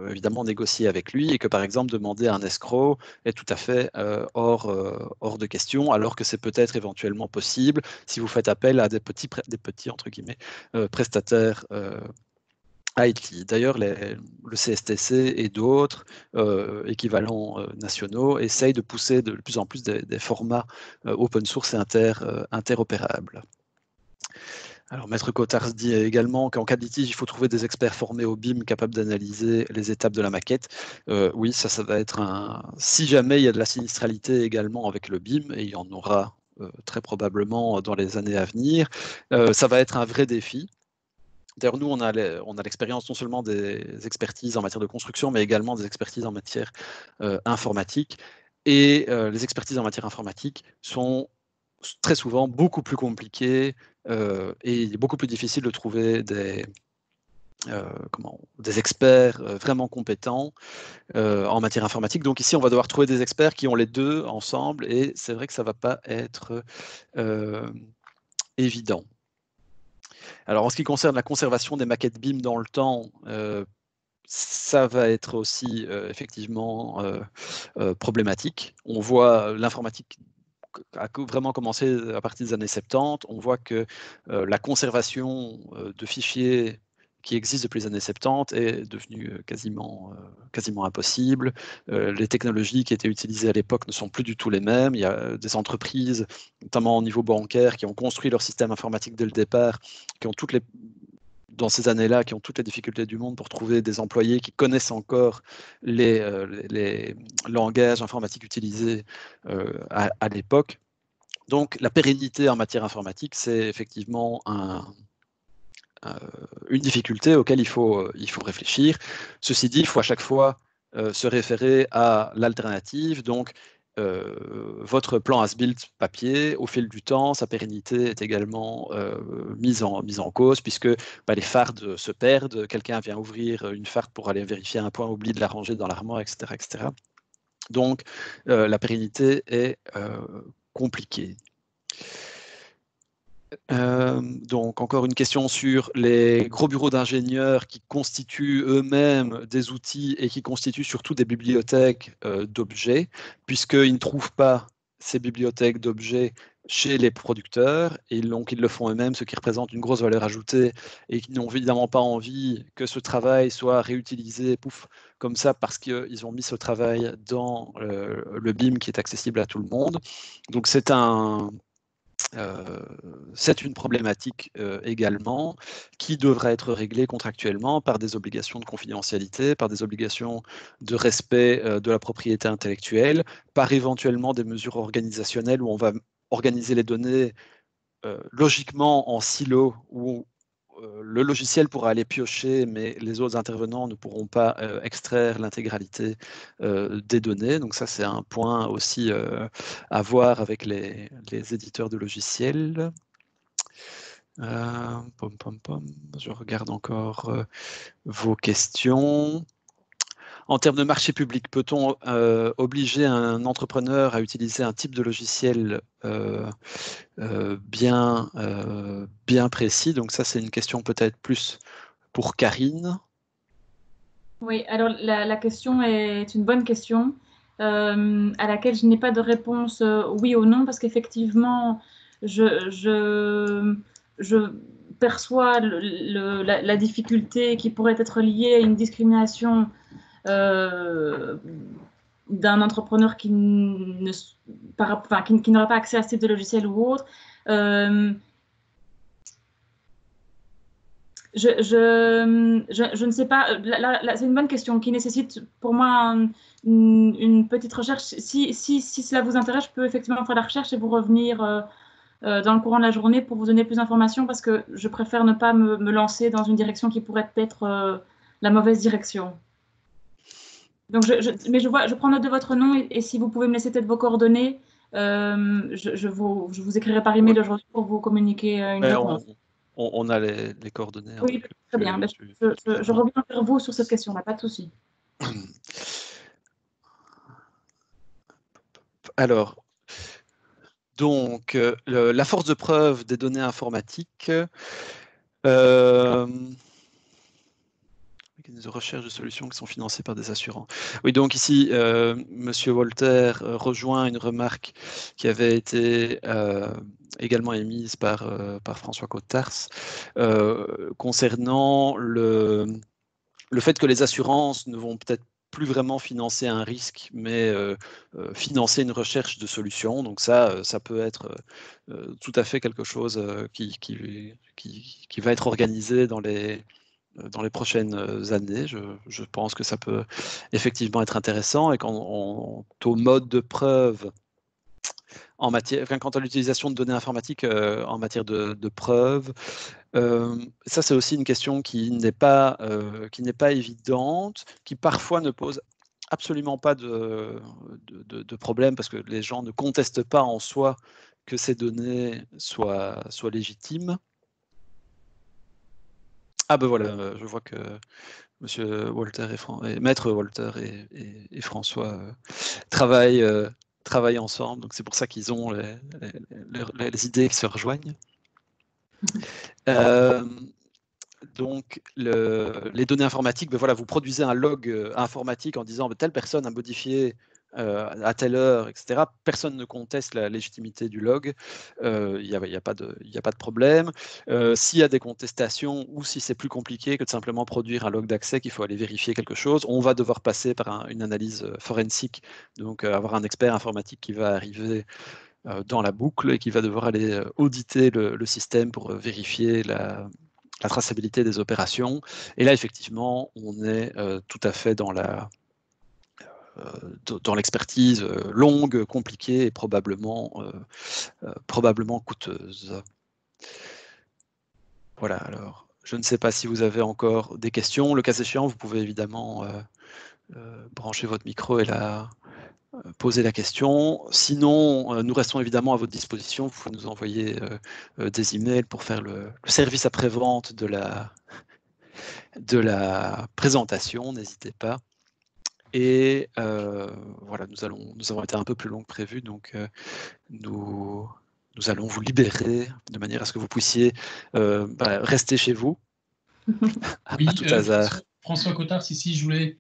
évidemment négocier avec lui, et que par exemple demander un escroc est tout à fait hors de question, alors que c'est peut-être éventuellement possible si vous faites appel à des petits entre guillemets, prestataires IT. D'ailleurs, le CSTC et d'autres équivalents nationaux essayent de pousser de plus en plus des formats open source et interopérables. Alors, Maître Cottard dit également qu'en cas de litige, il faut trouver des experts formés au BIM capables d'analyser les étapes de la maquette. Oui, ça va être si jamais il y a de la sinistralité également avec le BIM, et il y en aura très probablement dans les années à venir, ça va être un vrai défi. D'ailleurs, nous, on a l'expérience non seulement des expertises en matière de construction, mais également des expertises en matière informatique. Et les expertises en matière informatique sont très souvent beaucoup plus compliquées, et il est beaucoup plus difficile de trouver des experts vraiment compétents en matière informatique. Donc ici, on va devoir trouver des experts qui ont les deux ensemble, et c'est vrai que ça ne va pas être évident. Alors, en ce qui concerne la conservation des maquettes BIM dans le temps, ça va être aussi effectivement problématique. On voit l'informatique a vraiment commencé à partir des années 70. On voit que la conservation de fichiers qui existent depuis les années 70 est devenue quasiment impossible. Les technologies qui étaient utilisées à l'époque ne sont plus du tout les mêmes. Il y a des entreprises, notamment au niveau bancaire, qui ont construit leur système informatique dès le départ, qui ont dans ces années-là, qui ont toutes les difficultés du monde pour trouver des employés qui connaissent encore les langages informatiques utilisés à l'époque. Donc, la pérennité en matière informatique, c'est effectivement une difficulté auquel il faut réfléchir. Ceci dit, il faut à chaque fois se référer à l'alternative. Donc, votre plan as-built papier, au fil du temps, sa pérennité est également mise en cause, puisque les fardes se perdent, quelqu'un vient ouvrir une farde pour aller vérifier un point, oublie de la ranger dans l'armoire, etc., etc. Donc, la pérennité est compliquée. Donc, encore une question sur les gros bureaux d'ingénieurs qui constituent eux-mêmes des outils et qui constituent surtout des bibliothèques d'objets, puisqu'ils ne trouvent pas ces bibliothèques d'objets chez les producteurs, et donc ils le font eux-mêmes, ce qui représente une grosse valeur ajoutée, et qui n'ont évidemment pas envie que ce travail soit réutilisé comme ça, parce qu'ils ont mis ce travail dans le BIM qui est accessible à tout le monde. Donc c'est une problématique également qui devrait être réglée contractuellement par des obligations de confidentialité, par des obligations de respect de la propriété intellectuelle, par éventuellement des mesures organisationnelles où on va organiser les données logiquement en silo, où le logiciel pourra aller piocher, mais les autres intervenants ne pourront pas extraire l'intégralité des données. Donc ça, c'est un point aussi à voir avec les éditeurs de logiciels. Je regarde encore vos questions. En termes de marché public, peut-on obliger un entrepreneur à utiliser un type de logiciel bien précis? Donc ça, c'est une question peut-être plus pour Karine.
Oui, alors la question est une bonne question à laquelle je n'ai pas de réponse oui ou non, parce qu'effectivement, je perçois la difficulté qui pourrait être liée à une discrimination d'un entrepreneur qui n'aurait pas accès à ce type de logiciel ou autre. Je ne sais pas, c'est une bonne question qui nécessite pour moi une petite recherche. Si cela vous intéresse, je peux effectivement faire la recherche et vous revenir dans le courant de la journée pour vous donner plus d'informations, parce que je préfère ne pas me lancer dans une direction qui pourrait être la mauvaise direction. Donc, mais je prends note de votre nom et si vous pouvez me laisser peut-être vos coordonnées, je vous écrirai par email aujourd'hui pour vous communiquer une réponse.
On a les coordonnées.
Oui, très bien. Je reviens vers vous sur cette question-là, pas de souci.
Alors, donc, la force de preuve des données informatiques, des recherches de solutions qui sont financées par des assurants. Oui, donc ici, Monsieur Walter rejoint une remarque qui avait été également émise par François Cottars concernant le fait que les assurances ne vont peut-être plus vraiment financer un risque, mais financer une recherche de solutions. Donc ça peut être tout à fait quelque chose qui va être organisé dans les prochaines années. Je pense que ça peut effectivement être intéressant. Et quant au mode de preuve, quant à l'utilisation de données informatiques en matière de preuve, ça c'est aussi une question qui n'est pas évidente, qui parfois ne pose absolument pas de problème, parce que les gens ne contestent pas en soi que ces données soient légitimes. Ah ben voilà, je vois que Monsieur Walter Maître Walter et François travaillent ensemble, donc c'est pour ça qu'ils ont les idées qui se rejoignent. Donc, les données informatiques, ben voilà, vous produisez un log informatique en disant telle personne a modifié à telle heure, etc. Personne ne conteste la légitimité du log. Il n'y a pas de problème. S'il y a des contestations ou si c'est plus compliqué que de simplement produire un log d'accès, qu'il faut aller vérifier quelque chose, on va devoir passer par une analyse forensique, donc avoir un expert informatique qui va arriver dans la boucle et qui va devoir aller auditer le système pour vérifier la traçabilité des opérations. Et là, effectivement, on est tout à fait dans l'expertise longue, compliquée et probablement coûteuse. Voilà, alors, je ne sais pas si vous avez encore des questions. Le cas échéant, vous pouvez évidemment brancher votre micro et poser la question. Sinon, nous restons évidemment à votre disposition. Vous pouvez nous envoyer des emails pour faire le service après-vente de la présentation, n'hésitez pas. Et voilà, nous avons été un peu plus long que prévu, donc nous allons vous libérer de manière à ce que vous puissiez rester chez vous à tout hasard.
François Cottars, ici, je voulais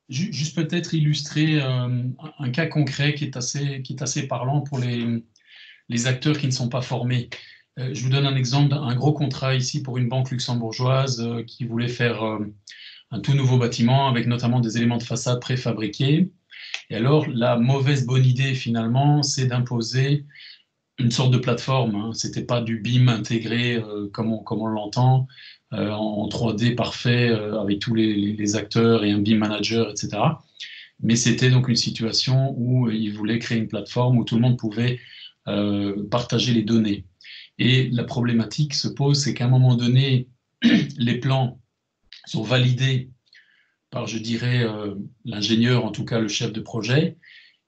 juste peut-être illustrer un cas concret qui est assez parlant pour les acteurs qui ne sont pas formés. Je vous donne un exemple d'un gros contrat ici pour une banque luxembourgeoise qui voulait faire un tout nouveau bâtiment avec notamment des éléments de façade préfabriqués. Et alors, la mauvaise bonne idée, finalement, c'est d'imposer une sorte de plateforme. Hein. Ce n'était pas du BIM intégré comme on l'entend, en 3D parfait, avec tous les acteurs et un BIM manager, etc. Mais c'était donc une situation où ils voulaient créer une plateforme où tout le monde pouvait partager les données. Et la problématique se pose, c'est qu'à un moment donné, les plans sont validés par, je dirais, l'ingénieur, en tout cas le chef de projet,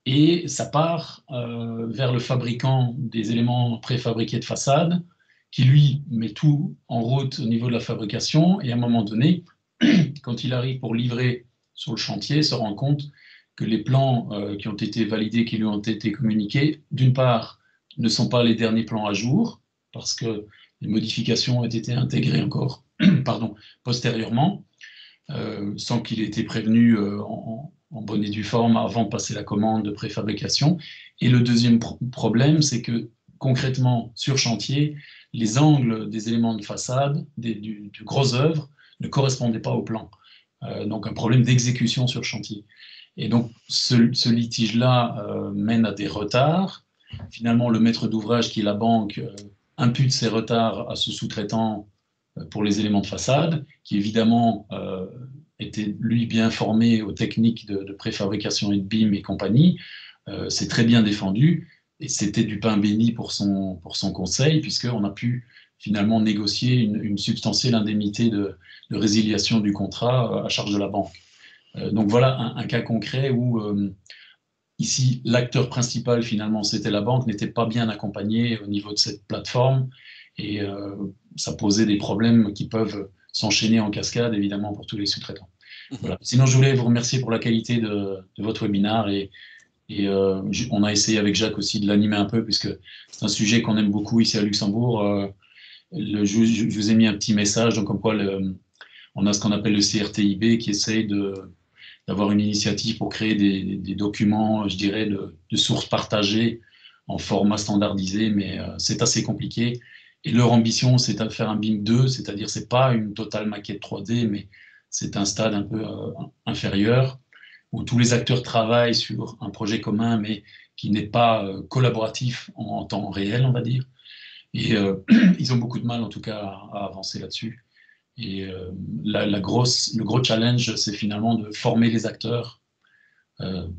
et ça part vers le fabricant des éléments préfabriqués de façade, qui lui met tout en route au niveau de la fabrication, et à un moment donné, quand il arrive pour livrer sur le chantier se rend compte que les plans qui ont été validés, qui lui ont été communiqués, d'une part, ne sont pas les derniers plans à jour, parce que les modifications ont été intégrées encore postérieurement, sans qu'il ait été prévenu en bonne et due forme avant de passer la commande de préfabrication. Et le deuxième problème, c'est que concrètement, sur chantier, les angles des éléments de façade, du gros œuvre, ne correspondaient pas au plan. Donc un problème d'exécution sur chantier. Et donc ce litige-là mène à des retards. Finalement, le maître d'ouvrage, qui est la banque, impute ces retards à ce sous-traitant pour les éléments de façade, qui évidemment était lui bien formé aux techniques de préfabrication et de BIM et compagnie, c'est très bien défendu, et c'était du pain béni pour son conseil, puisqu'on a pu finalement négocier une substantielle indemnité de résiliation du contrat à charge de la banque. Donc voilà un cas concret où ici l'acteur principal finalement c'était la banque, n'était pas bien accompagné au niveau de cette plateforme, et ça posait des problèmes qui peuvent s'enchaîner en cascade évidemment pour tous les sous-traitants. Voilà. Sinon je voulais vous remercier pour la qualité de votre webinaire, et on a essayé avec Jacques aussi de l'animer un peu, puisque c'est un sujet qu'on aime beaucoup ici à Luxembourg. Je vous ai mis un petit message, donc comme quoi on a ce qu'on appelle le CRTIB qui essaye d'avoir une initiative pour créer des documents, je dirais, de sources partagées en format standardisé, mais c'est assez compliqué. Et leur ambition, c'est de faire un BIM 2, c'est-à-dire c'est pas une totale maquette 3D, mais c'est un stade un peu inférieur, où tous les acteurs travaillent sur un projet commun, mais qui n'est pas collaboratif en temps réel, on va dire. Et ils ont beaucoup de mal, en tout cas, à avancer là-dessus. Et le gros challenge, c'est finalement de former les acteurs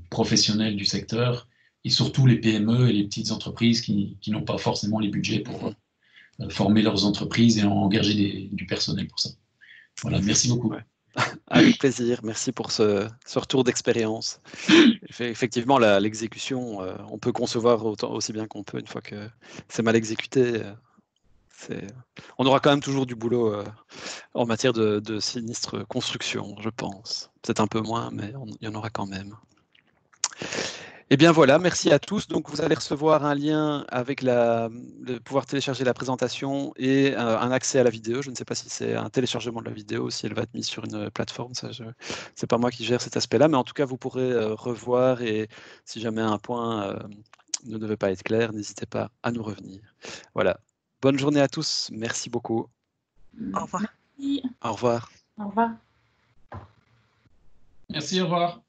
professionnels du secteur, et surtout les PME et les petites entreprises qui n'ont pas forcément les budgets pour former leurs entreprises et engager du personnel pour ça. Voilà, merci beaucoup.
Ouais. Avec plaisir, merci pour ce retour d'expérience. Effectivement, l'exécution, on peut concevoir aussi bien qu'on peut. Une fois que c'est mal exécuté, on aura quand même toujours du boulot en matière de sinistre construction, je pense. Peut-être un peu moins, mais il y en aura quand même. Et bien voilà, merci à tous. Donc vous allez recevoir un lien avec de pouvoir télécharger la présentation et un accès à la vidéo. Je ne sais pas si c'est un téléchargement de la vidéo, si elle va être mise sur une plateforme. C'est pas moi qui gère cet aspect-là, mais en tout cas vous pourrez revoir, et si jamais un point ne devait pas être clair, n'hésitez pas à nous revenir. Voilà. Bonne journée à tous. Merci beaucoup.
Au revoir.
Merci.
Au revoir.
Au revoir.
Merci, au revoir.